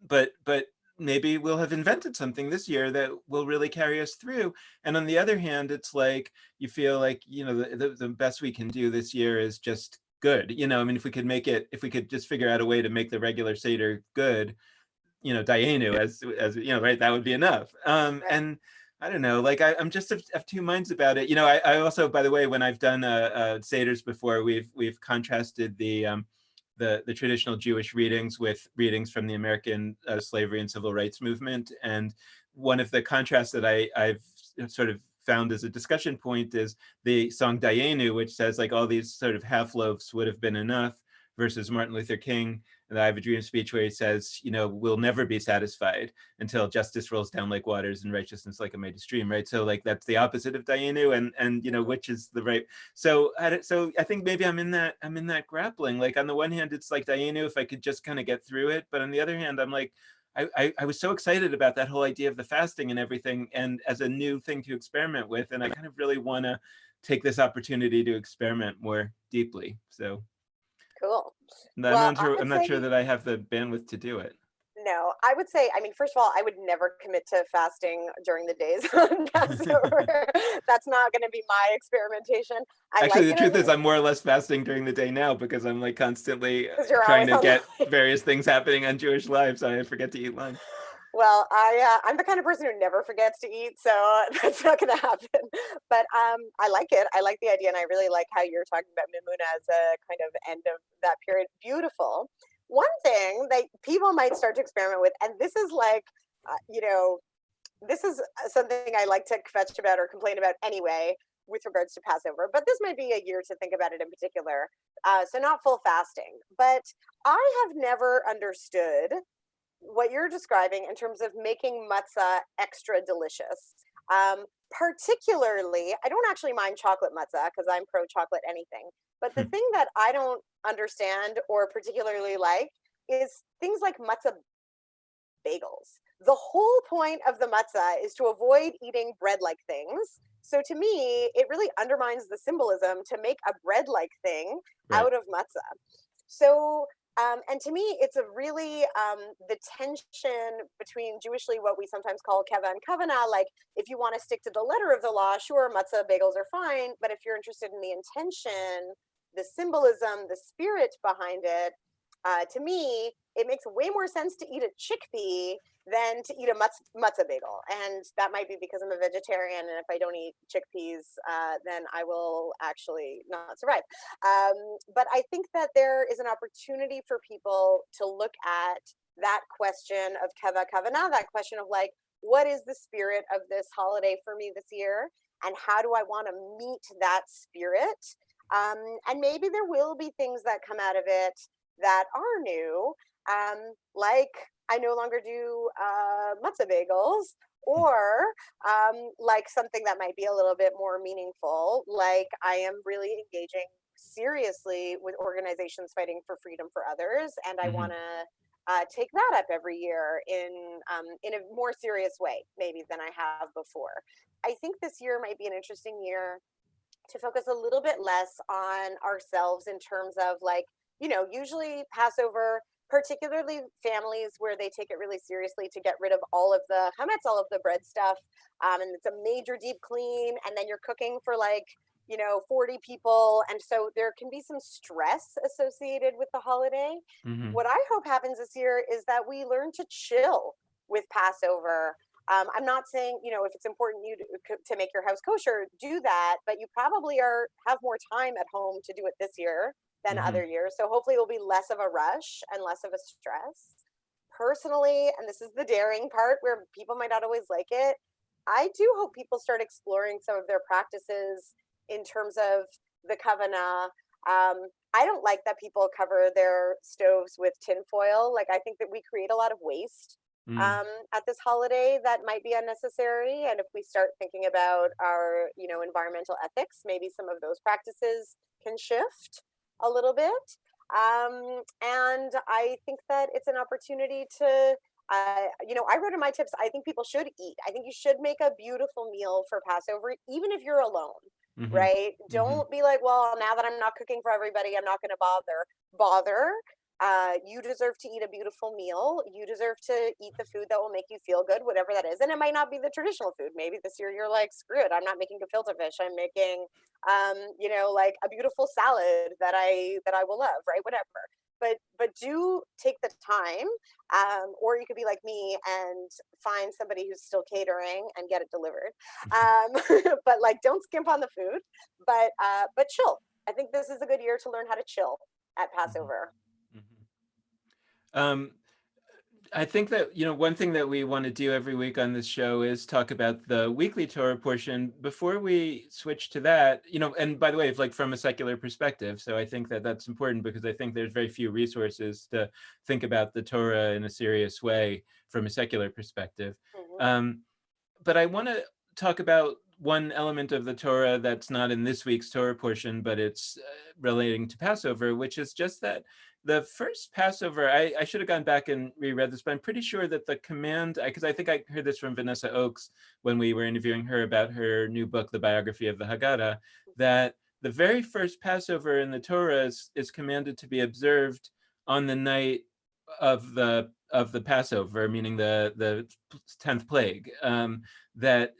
but maybe we'll have invented something this year that will really carry us through. And on the other hand, it's like, you feel like, the best we can do this year is just good. I mean, if we could just figure out a way to make the regular Seder good, Dayenu as right, that would be enough. Right. And I don't know, like I'm just of two minds about it. I also, by the way, when I've done Seders before, we've contrasted the traditional Jewish readings with readings from the American slavery and civil rights movement. And one of the contrasts that I've sort of found as a discussion point is the song Dayenu, which says like all these sort of half loaves would have been enough, versus Martin Luther King and the I Have a Dream speech, where he says, we'll never be satisfied until justice rolls down like waters and righteousness like a mighty stream, right? So like that's the opposite of Dayenu, and which is the right. So I think maybe I'm in that grappling. Like on the one hand, it's like Dayenu, if I could just kind of get through it, but on the other hand, I'm like, I was so excited about that whole idea of the fasting and everything, and as a new thing to experiment with, and I kind of really want to take this opportunity to experiment more deeply. So Cool. I'm not sure that I have the bandwidth to do it. No, I would say, I mean, first of all, I would never commit to fasting during the days on Passover. That's not going to be my experimentation. Actually, the truth is I'm more or less fasting during the day now because I'm like constantly trying to get various things happening on Jewish lives. So I forget to eat lunch. Well, I'm the kind of person who never forgets to eat, so that's not going to happen. But I like it. I like the idea, and I really like how you're talking about Mimuna as a kind of end of that period. Beautiful. One thing that people might start to experiment with, and this is like, this is something I like to fetch about or complain about anyway with regards to Passover, but this might be a year to think about it in particular. So not full fasting, but I have never understood what you're describing in terms of making matzah extra delicious. Particularly, I don't actually mind chocolate matzah because I'm pro chocolate anything. But the thing that I don't understand or particularly like is things like matzah bagels. The whole point of the matzah is to avoid eating bread-like things. So to me, it really undermines the symbolism to make a bread-like thing out of matzah. So and to me, it's a really the tension between Jewishly what we sometimes call keva and kavanah. Like, if you want to stick to the letter of the law, sure, matzah bagels are fine. But if you're interested in the intention, the symbolism, the spirit behind it, to me, it makes way more sense to eat a chickpea than to eat a matzah bagel. And that might be because I'm a vegetarian, and if I don't eat chickpeas, then I will actually not survive. But I think that there is an opportunity for people to look at that question of keva kavanah, that question of like, what is the spirit of this holiday for me this year? And how do I want to meet that spirit? And maybe there will be things that come out of it that are new, like I no longer do matzah bagels, or like something that might be a little bit more meaningful, like I am really engaging seriously with organizations fighting for freedom for others, and I want to take that up every year in a more serious way maybe than I have before. I think this year might be an interesting year to focus a little bit less on ourselves in terms of like, usually Passover, particularly families where they take it really seriously to get rid of all of the chametz, all of the bread stuff, and it's a major deep clean, and then you're cooking for like 40 people, and so there can be some stress associated with the holiday. What I hope happens this year is that we learn to chill with Passover. I'm not saying, if it's important you to make your house kosher, do that, but you probably have more time at home to do it this year than other years. So hopefully it will be less of a rush and less of a stress. Personally, and this is the daring part where people might not always like it, I do hope people start exploring some of their practices in terms of the kavanah. I don't like that people cover their stoves with tinfoil. Like, I think that we create a lot of waste at this holiday that might be unnecessary. And if we start thinking about our, environmental ethics, maybe some of those practices can shift a little bit. And I think that it's an opportunity to, I wrote in my tips, I think people should eat. I think you should make a beautiful meal for Passover, even if you're alone, right? Don't be like, well, now that I'm not cooking for everybody, I'm not going to bother. You deserve to eat a beautiful meal. You deserve to eat the food that will make you feel good, whatever that is. And it might not be the traditional food. Maybe this year you're like, screw it, I'm not making gefilte fish. I'm making, like a beautiful salad that I will love, right? Whatever. But do take the time, or you could be like me and find somebody who's still catering and get it delivered. But like, don't skimp on the food, but chill. I think this is a good year to learn how to chill at Mhm. Passover. Mhm. I think that, one thing that we want to do every week on this show is talk about the weekly Torah portion. Before we switch to that, and by the way, it's like from a secular perspective. So I think that that's important because I think there's very few resources to think about the Torah in a serious way from a secular perspective. Mhm. Um, but I want to talk about one element of the Torah that's not in this week's Torah portion, but it's relating to Passover, which is just that the first Passover, I should have gone back and reread this, but I'm pretty sure that the command, because I think I heard this from Vanessa Oakes when we were interviewing her about her new book, The Biography of the Haggadah, that the very first Passover in the Torah is commanded to be observed on the night of the Passover, meaning the 10th plague. That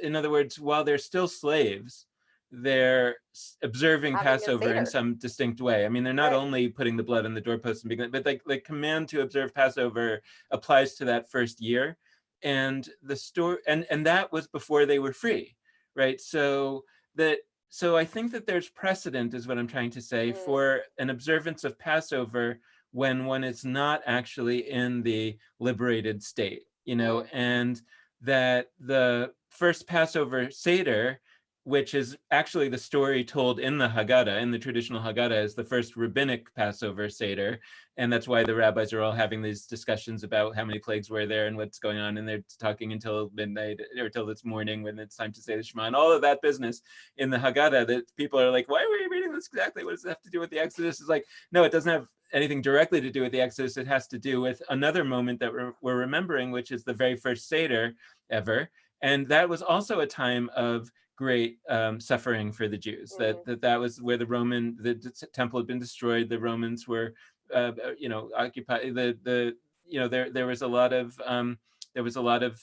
in other words, while they're still slaves, they're observing Having a Passover in Seder. some distinct way. I mean, they're not Right. only putting the blood on the doorpost and beginning, but like the command to observe Passover applies to that first year. And the story, and that was before they were free, right? So I think that there's precedent, is what I'm trying to say, Mm, for an observance of Passover when one is not actually in the liberated state, mm, and that the first Passover Seder, which is actually the story told in the Haggadah, in the traditional Haggadah, is the first rabbinic Passover Seder. And that's why the rabbis are all having these discussions about how many plagues were there and what's going on. And they're talking until midnight or till this morning when it's time to say the Shema and all of that business in the Haggadah, that people are like, why are we reading this exactly? What does it have to do with the Exodus? It's like, no, it doesn't have anything directly to do with the Exodus. It has to do with another moment that we're remembering, which is the very first Seder ever. And that was also a time of great suffering for the Jews. That, mm. that was where the temple had been destroyed. The Romans were, occupied. There was a lot of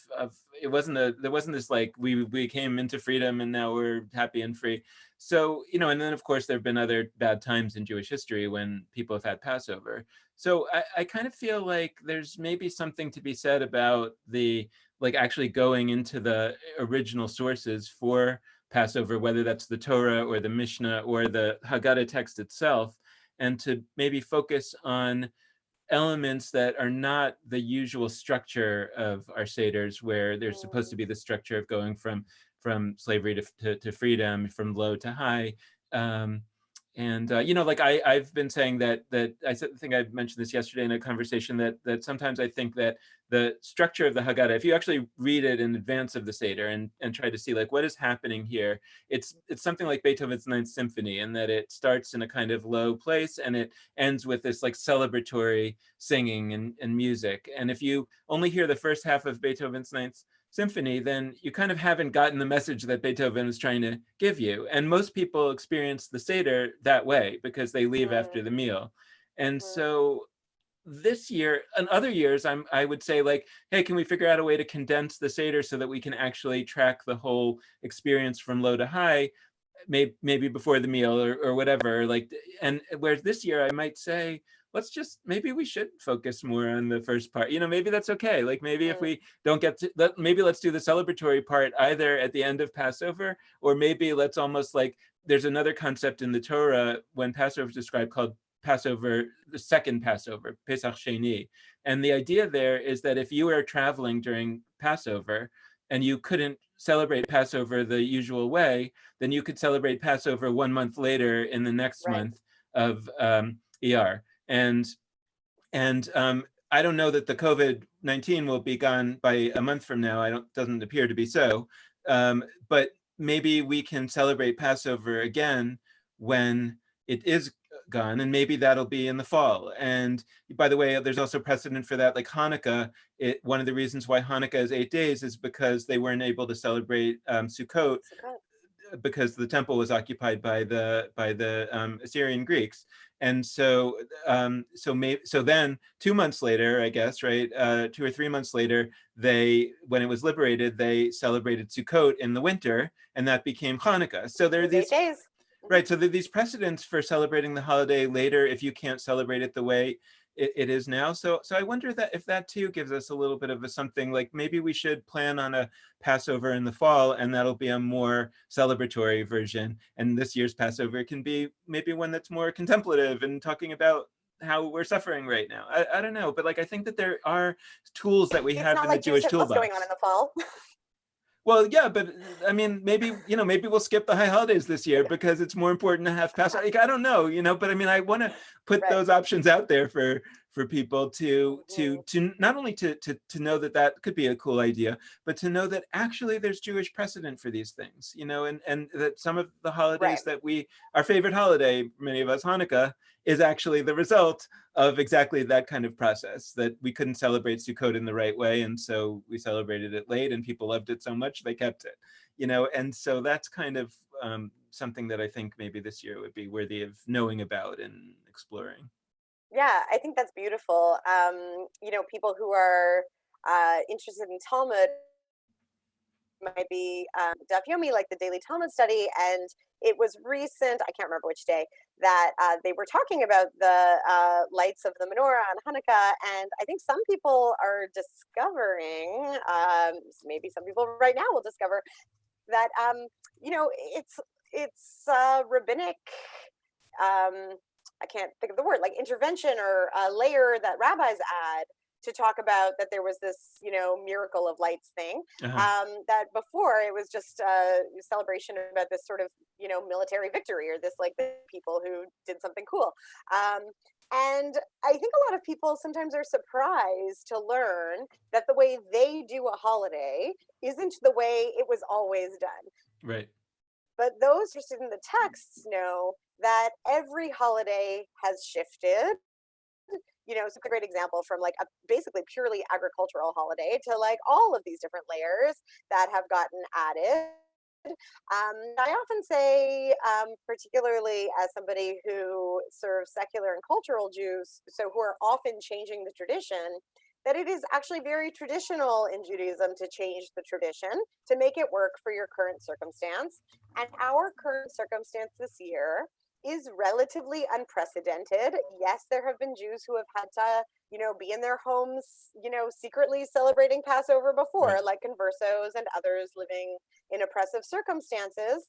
it wasn't there wasn't this like we came into freedom and now we're happy and free. So, and then of course there have been other bad times in Jewish history when people have had Passover. So I kind of feel like there's maybe something to be said about the like actually going into the original sources for Passover, whether that's the Torah or the Mishnah or the Haggadah text itself, and to maybe focus on elements that are not the usual structure of our seders, where there's supposed Mm, to be the structure of going from slavery to freedom, from low to high. Um, and like I've been saying that I think I mentioned this yesterday in a conversation, that sometimes I think that the structure of the Haggadah, if you actually read it in advance of the Seder and try to see like what is happening here, it's something like Beethoven's Ninth Symphony, in that it starts in a kind of low place and it ends with this like celebratory singing and music. And if you only hear the first half of Beethoven's Ninth Symphony, then you kind of haven't gotten the message that Beethoven was trying to give you. And most people experience the Seder that way because they leave mm, after the meal. And mm, so this year and other years, I would say like, hey, can we figure out a way to condense the Seder so that we can actually track the whole experience from low to high, maybe before the meal or whatever. Like, and whereas this year I might say, maybe we should focus more on the first part. Maybe that's okay. Like maybe if mm, we don't get to that, maybe let's do the celebratory part either at the end of Passover, or maybe let's almost like, there's another concept in the Torah when Passover is described called Passover, the second Passover, Pesach Sheni. And the idea there is that if you are traveling during Passover and you couldn't celebrate Passover the usual way, then you could celebrate Passover 1 month later in the next right. month of ER. And I don't know that the COVID-19 will be gone by a month from now. Doesn't appear to be so. But maybe we can celebrate Passover again when it is gone, and maybe that'll be in the fall. And by the way, there's also precedent for that, like Hanukkah. One of the reasons why Hanukkah is 8 days is because they weren't able to celebrate Sukkot So good. because the temple was occupied by the Assyrian Greeks. And so so then 2 months later, I guess, right, 2 or 3 months later, when it was liberated, they celebrated Sukkot in the winter, and that became Hanukkah. So there are Those 8 these, days. right, so there are these precedents for celebrating the holiday later if you can't celebrate it the way it is now. So I wonder that if that too gives us a little bit of a something, like maybe we should plan on a Passover in the fall, and that'll be a more celebratory version. And this year's Passover can be maybe one that's more contemplative and talking about how we're suffering right now. I don't know, but like I think that there are tools that we It's have not in the like Jews Jewish have less going on toolbox. in the fall. Well, yeah, but I mean, maybe, maybe we'll skip the high holidays this year because it's more important to have Passover. Like, I don't know, but I mean, I want to put Right. those options out there for people to not only to know that that could be a cool idea, but to know that actually there's Jewish precedent for these things, and that some of the holidays Right. that our favorite holiday, many of us, Hanukkah, is actually the result of exactly that kind of process, that we couldn't celebrate Sukkot in the right way, and so we celebrated it late, and people loved it so much they kept it, and so that's kind of something that I think maybe this year would be worthy of knowing about and exploring. Yeah, I think that's beautiful. People who are interested in Talmud might be Daf Yomi, like the Daily Talmud Study, and it was recent, I can't remember which day, that they were talking about the lights of the menorah on Hanukkah, and I think some people are discovering, maybe some people right now will discover that it's rabbinic. I can't think of the word, like intervention or a layer that rabbis add to talk about that there was this, miracle of lights thing. That before it was just a celebration about this sort of, military victory, or this like the people who did something cool. And I think a lot of people sometimes are surprised to learn that the way they do a holiday isn't the way it was always done. Right. But those interested in the texts know that every holiday has shifted. It's a great example from like a basically purely agricultural holiday to like all of these different layers that have gotten added. I often say, particularly as somebody who serves secular and cultural Jews, so who are often changing the tradition, that it is actually very traditional in Judaism to change the tradition to make it work for your current circumstance. And our current circumstance this year is relatively unprecedented. Yes, there have been Jews who have had to, be in their homes, secretly celebrating Passover before, Right. like conversos and others living in oppressive circumstances.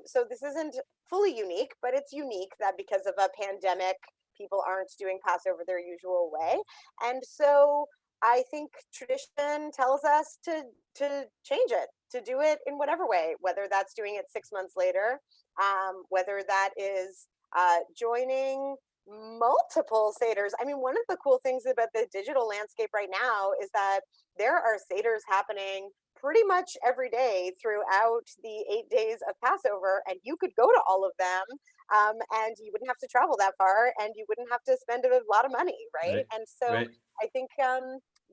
So this isn't fully unique, but it's unique that because of a pandemic, people aren't doing Passover their usual way. And so I think tradition tells us to change it, to do it in whatever way, whether that's doing it 6 months later, whether that is joining multiple Seders. I mean, one of the cool things about the digital landscape right now is that there are Seders happening pretty much every day throughout the 8 days of Passover, and you could go to all of them, and you wouldn't have to travel that far, and you wouldn't have to spend a lot of money, right? Right. And so Right. I think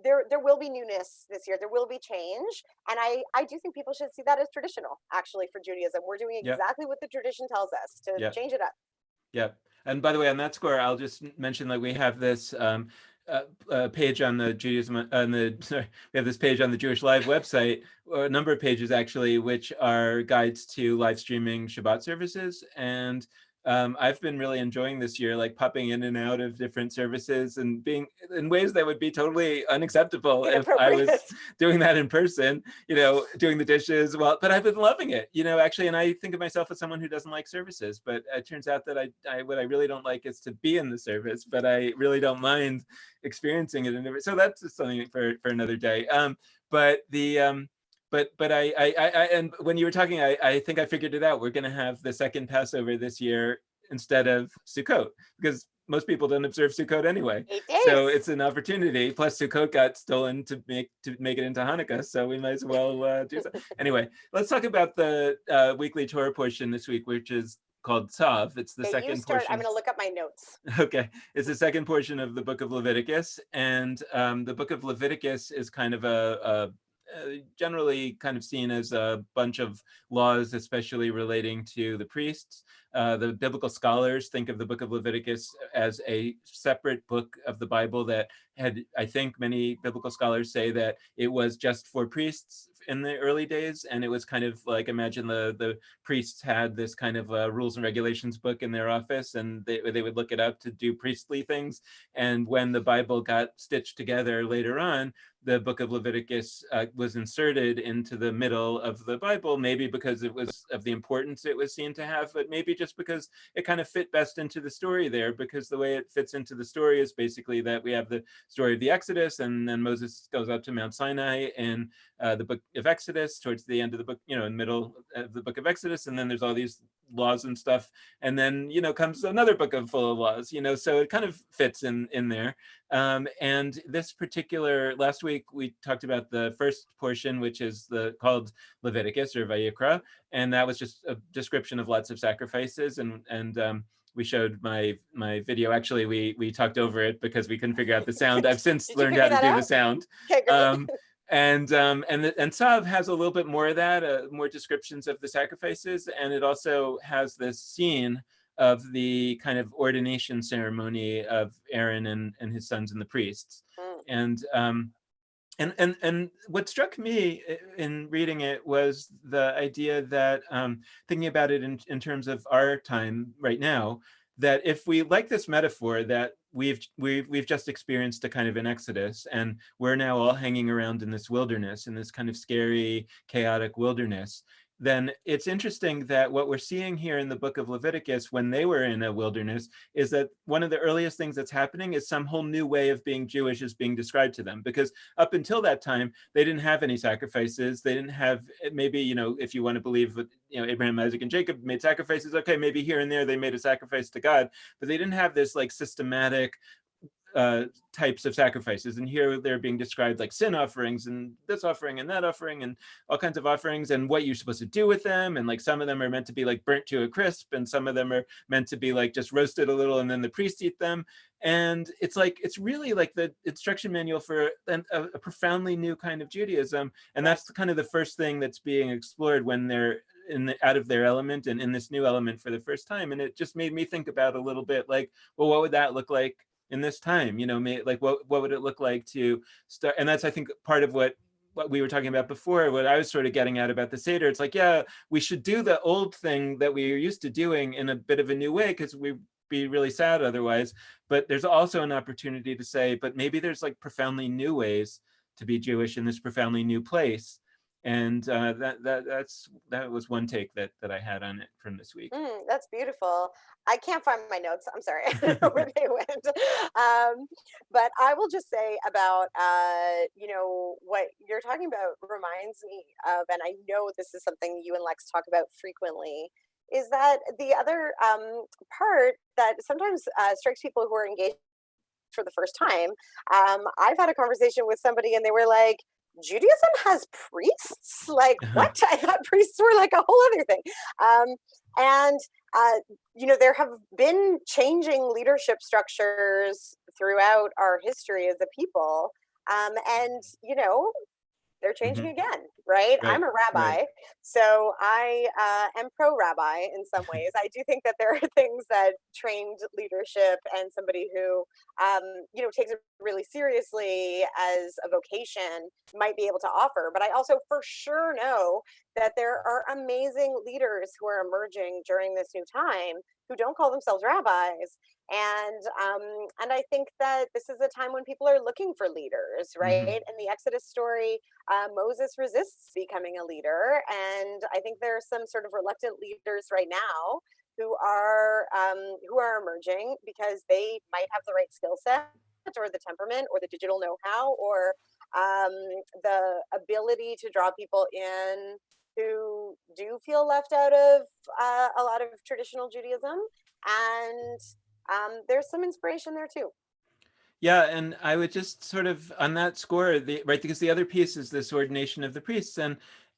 there will be newness this year. There will be change, and I do think people should see that as traditional. Actually, for Judaism, we're doing Yep. exactly what the tradition tells us to Yep. change it up. Yep. And by the way, on that score, I'll just mention that we have this page on the Judaism on the sorry, we have this page on the Jewish Live website, or a number of pages actually, which are guides to live streaming Shabbat services. And I've been really enjoying this year, like popping in and out of different services and being in ways that would be totally unacceptable if I was Inappropriate. doing that in person, doing the dishes. Well, but I've been loving it, actually. And I think of myself as someone who doesn't like services, but it turns out that what I really don't like is to be in the service, but I really don't mind experiencing it. So that's just something for another day. But the, but I and when you were talking, I think I figured it out. We're going to have the second Passover this year instead of Sukkot, because most people don't observe Sukkot anyway. 8 days. So it's an opportunity. Plus, Sukkot got stolen to make it into Hanukkah, so we might as well do so. Anyway, let's talk about the weekly Torah portion this week, which is called Tzav. It's the Okay, you second start. I'm portion. going to look up my notes. Okay, it's the second portion of the book of Leviticus, and the book of Leviticus is kind of generally kind of seen as a bunch of laws, especially relating to the priests. The biblical scholars think of the book of Leviticus as a separate book of the Bible that had, I think many biblical scholars say that it was just for priests in the early days. And it was kind of like, imagine the priests had this kind of rules and regulations book in their office, and they would look it up to do priestly things. And when the Bible got stitched together later on, the book of Leviticus was inserted into the middle of the Bible, maybe because it was of the importance it was seen to have, but maybe just because it kind of fit best into the story there, because the way it fits into the story is basically that we have the story of the Exodus, and then Moses goes up to Mount Sinai in the book of Exodus, towards the end of the book, in the middle of the book of Exodus, and then there's all these laws and stuff, and then comes another book of full of laws, so it kind of fits in there. And this particular, last week we talked about the first portion, which is called Leviticus or Vayikra, and that was just a description of lots of sacrifices, and we showed my video. Actually, we talked over it because we couldn't figure out the sound. I've since learned how to do the sound. Okay, great. And Tzav has a little bit more of that, more descriptions of the sacrifices, and it also has this scene of the kind of ordination ceremony of Aaron and his sons and the priests. And what struck me in reading it was the idea that, thinking about it in terms of our time right now, that if we like this metaphor that we've just experienced a kind of an exodus, and we're now all hanging around in this wilderness, in this kind of scary, chaotic wilderness, then it's interesting that what we're seeing here in the book of Leviticus, when they were in a wilderness, is that one of the earliest things that's happening is some whole new way of being Jewish is being described to them. Because up until that time, they didn't have any sacrifices. They didn't have, maybe, if you want to believe that, Abraham, Isaac, and Jacob made sacrifices. Okay, maybe here and there they made a sacrifice to God, but they didn't have this like systematic types of sacrifices. And here they're being described like sin offerings and this offering and that offering and all kinds of offerings, and what you're supposed to do with them. And like some of them are meant to be like burnt to a crisp, and some of them are meant to be like just roasted a little and then the priest eat them. And it's really like the instruction manual for a profoundly new kind of Judaism. And that's kind of the first thing that's being explored when they're out of their element and in this new element for the first time. And it just made me think about a little bit like, well, what would that look like in this time? Like what would it look like to start? And that's, I think, part of what we were talking about before, what I was sort of getting at about the Seder. It's like, yeah, we should do the old thing that we are used to doing in a bit of a new way, because we'd be really sad otherwise. But there's also an opportunity to say, but maybe there's like profoundly new ways to be Jewish in this profoundly new place. And that was one take that I had on it from this week. That's beautiful. I can't find my notes. I'm sorry. I don't know where they went. But I will just say about, what you're talking about reminds me of, and I know this is something you and Lex talk about frequently, is that the other part that sometimes strikes people who are engaged for the first time. I've had a conversation with somebody and they were like, Judaism has priests? Like, what? I thought priests were like a whole other thing. There have been changing leadership structures throughout our history as a people. They're changing again, right? I'm a rabbi, so I am pro-rabbi in some ways. I do think that there are things that trained leadership and somebody who, takes it really seriously as a vocation might be able to offer. But I also for sure know that there are amazing leaders who are emerging during this new time who don't call themselves rabbis. And I think that this is a time when people are looking for leaders, right? In the Exodus story, Moses resists becoming a leader, and I think there are some sort of reluctant leaders right now who are emerging because they might have the right skill set or the temperament or the digital know-how or the ability to draw people in who do feel left out of a lot of traditional Judaism. And there's some inspiration there too. Yeah, and I would just sort of on that score, because the other piece is this ordination of the priests,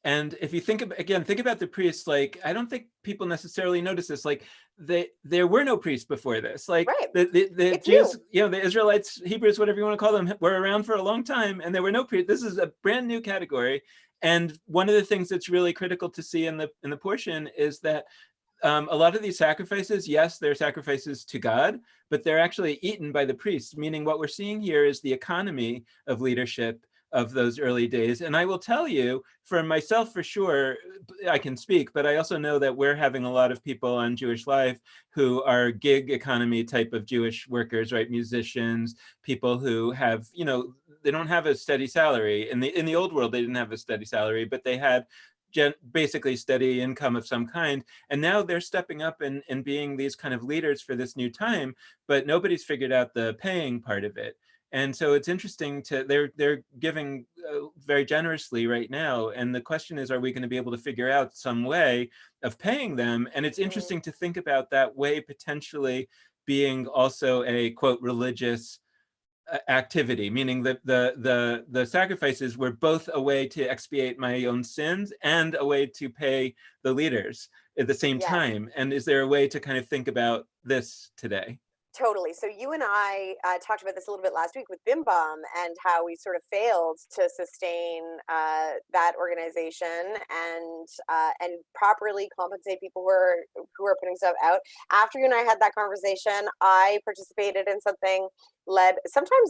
And if you think think about the priests, like, I don't think people necessarily notice this. Like, there were no priests before this. Like, Right. the It's Jews, new. the Israelites, Hebrews, whatever you want to call them, were around for a long time, and there were no priests. This is a brand new category. And one of the things that's really critical to see in the portion is that a lot of these sacrifices, yes, they're sacrifices to God, but they're actually eaten by the priests, meaning what we're seeing here is the economy of leadership of those early days. And I will tell you, for myself, for sure, I can speak, but I also know that we're having a lot of people on Jewish Life who are gig economy type of Jewish workers, right? Musicians, people who have, they don't have a steady salary. In the old world, they didn't have a steady salary, but they had basically steady income of some kind. And now they're stepping up and being these kind of leaders for this new time, but nobody's figured out the paying part of it. And so it's interesting they're giving very generously right now. And the question is, are we going to be able to figure out some way of paying them? And it's interesting to think about that way potentially being also a, quote, religious activity, meaning that the sacrifices were both a way to expiate my own sins and a way to pay the leaders at the same Yes. time. And is there a way to kind of think about this today? Totally. So you and I talked about this a little bit last week with Bim Bum and how we sort of failed to sustain that organization and properly compensate people who are putting stuff out. After you and I had that conversation, I participated in something led. Sometimes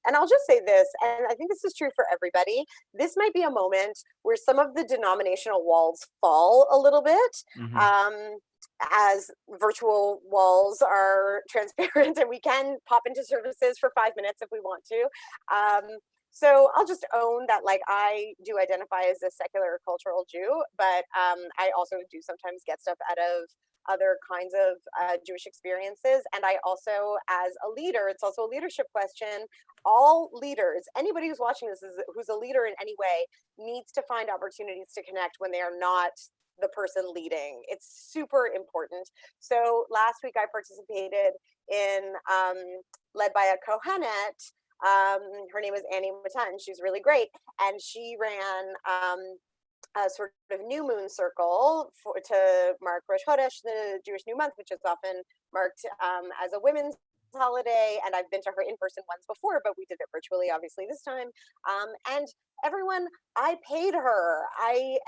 and I'll just say this, and I think this is true for everybody. This might be a moment where some of the denominational walls fall a little bit. Mm-hmm. As virtual walls are transparent and we can pop into services for 5 minutes if we want to. So I'll just own that, like, I do identify as a secular cultural Jew, but I also do sometimes get stuff out of other kinds of Jewish experiences. And I also, as a leader, it's also a leadership question. All leaders, anybody who's watching this who's a leader in any way, needs to find opportunities to connect when they are not the person leading. It's super important. So last week I participated in led by a Kohenet. Her name is Annie Matan. She's really great, and she ran a sort of new moon circle to mark Rosh Chodesh, the Jewish New Month, which is often marked as a women's holiday. And I've been to her in person once before, but we did it virtually, obviously, this time. And everyone, I paid her.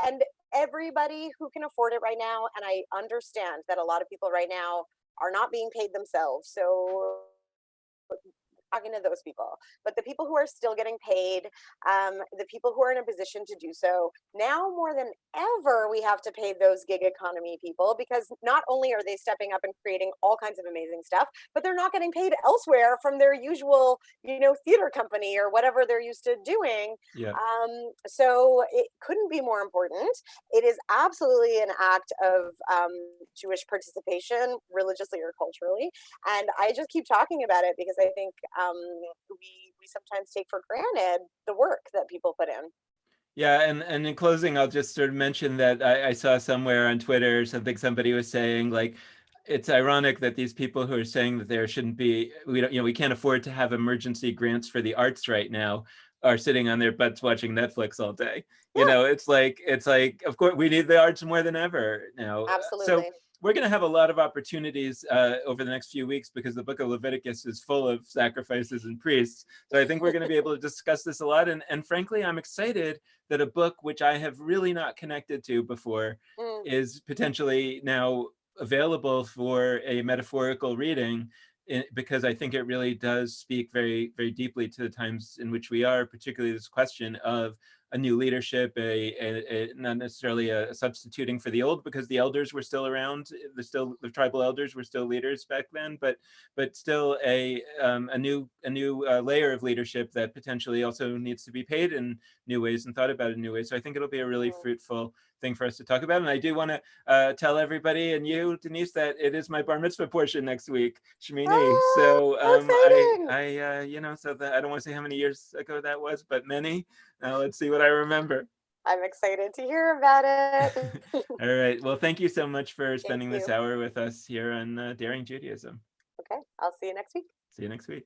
And everybody who can afford it right now, and I understand that a lot of people right now are not being paid themselves. So talking to those people, but the people who are still getting paid, the people who are in a position to do so, now more than ever, we have to pay those gig economy people, because not only are they stepping up and creating all kinds of amazing stuff, but they're not getting paid elsewhere from their usual, theater company or whatever they're used to doing. Yeah. So it couldn't be more important. It is absolutely an act of Jewish participation, religiously or culturally. And I just keep talking about it because I think we sometimes take for granted the work that people put in. Yeah, and in closing, I'll just sort of mention that I saw somewhere on Twitter or something, somebody was saying, like, it's ironic that these people who are saying that there shouldn't be, we can't afford to have emergency grants for the arts right now, are sitting on their butts watching Netflix all day. Yeah, It's like, of course, we need the arts more than ever now. So absolutely. we're going to have a lot of opportunities over the next few weeks, because the book of Leviticus is full of sacrifices and priests. So I think we're going to be able to discuss this a lot. And frankly, I'm excited that a book which I have really not connected to before is potentially now available for a metaphorical reading, because I think it really does speak very, very deeply to the times in which we are, particularly this question of a new leadership, not necessarily a substituting for the old, because the elders were still around, the tribal elders were still leaders back then, but still a new layer of leadership that potentially also needs to be paid in new ways and thought about in new ways. So I think it'll be a really fruitful thing for us to talk about. And I do want to tell everybody, and you, Denise, that it is my bar mitzvah portion next week, Shmini. So How exciting! so that I don't want to say how many years ago that was, but many. Now let's see what I remember. I'm excited to hear about it. All right. Well, thank you so much for Thank spending this you. hour with us here on Daring Judaism. Okay, I'll see you next week. See you next week.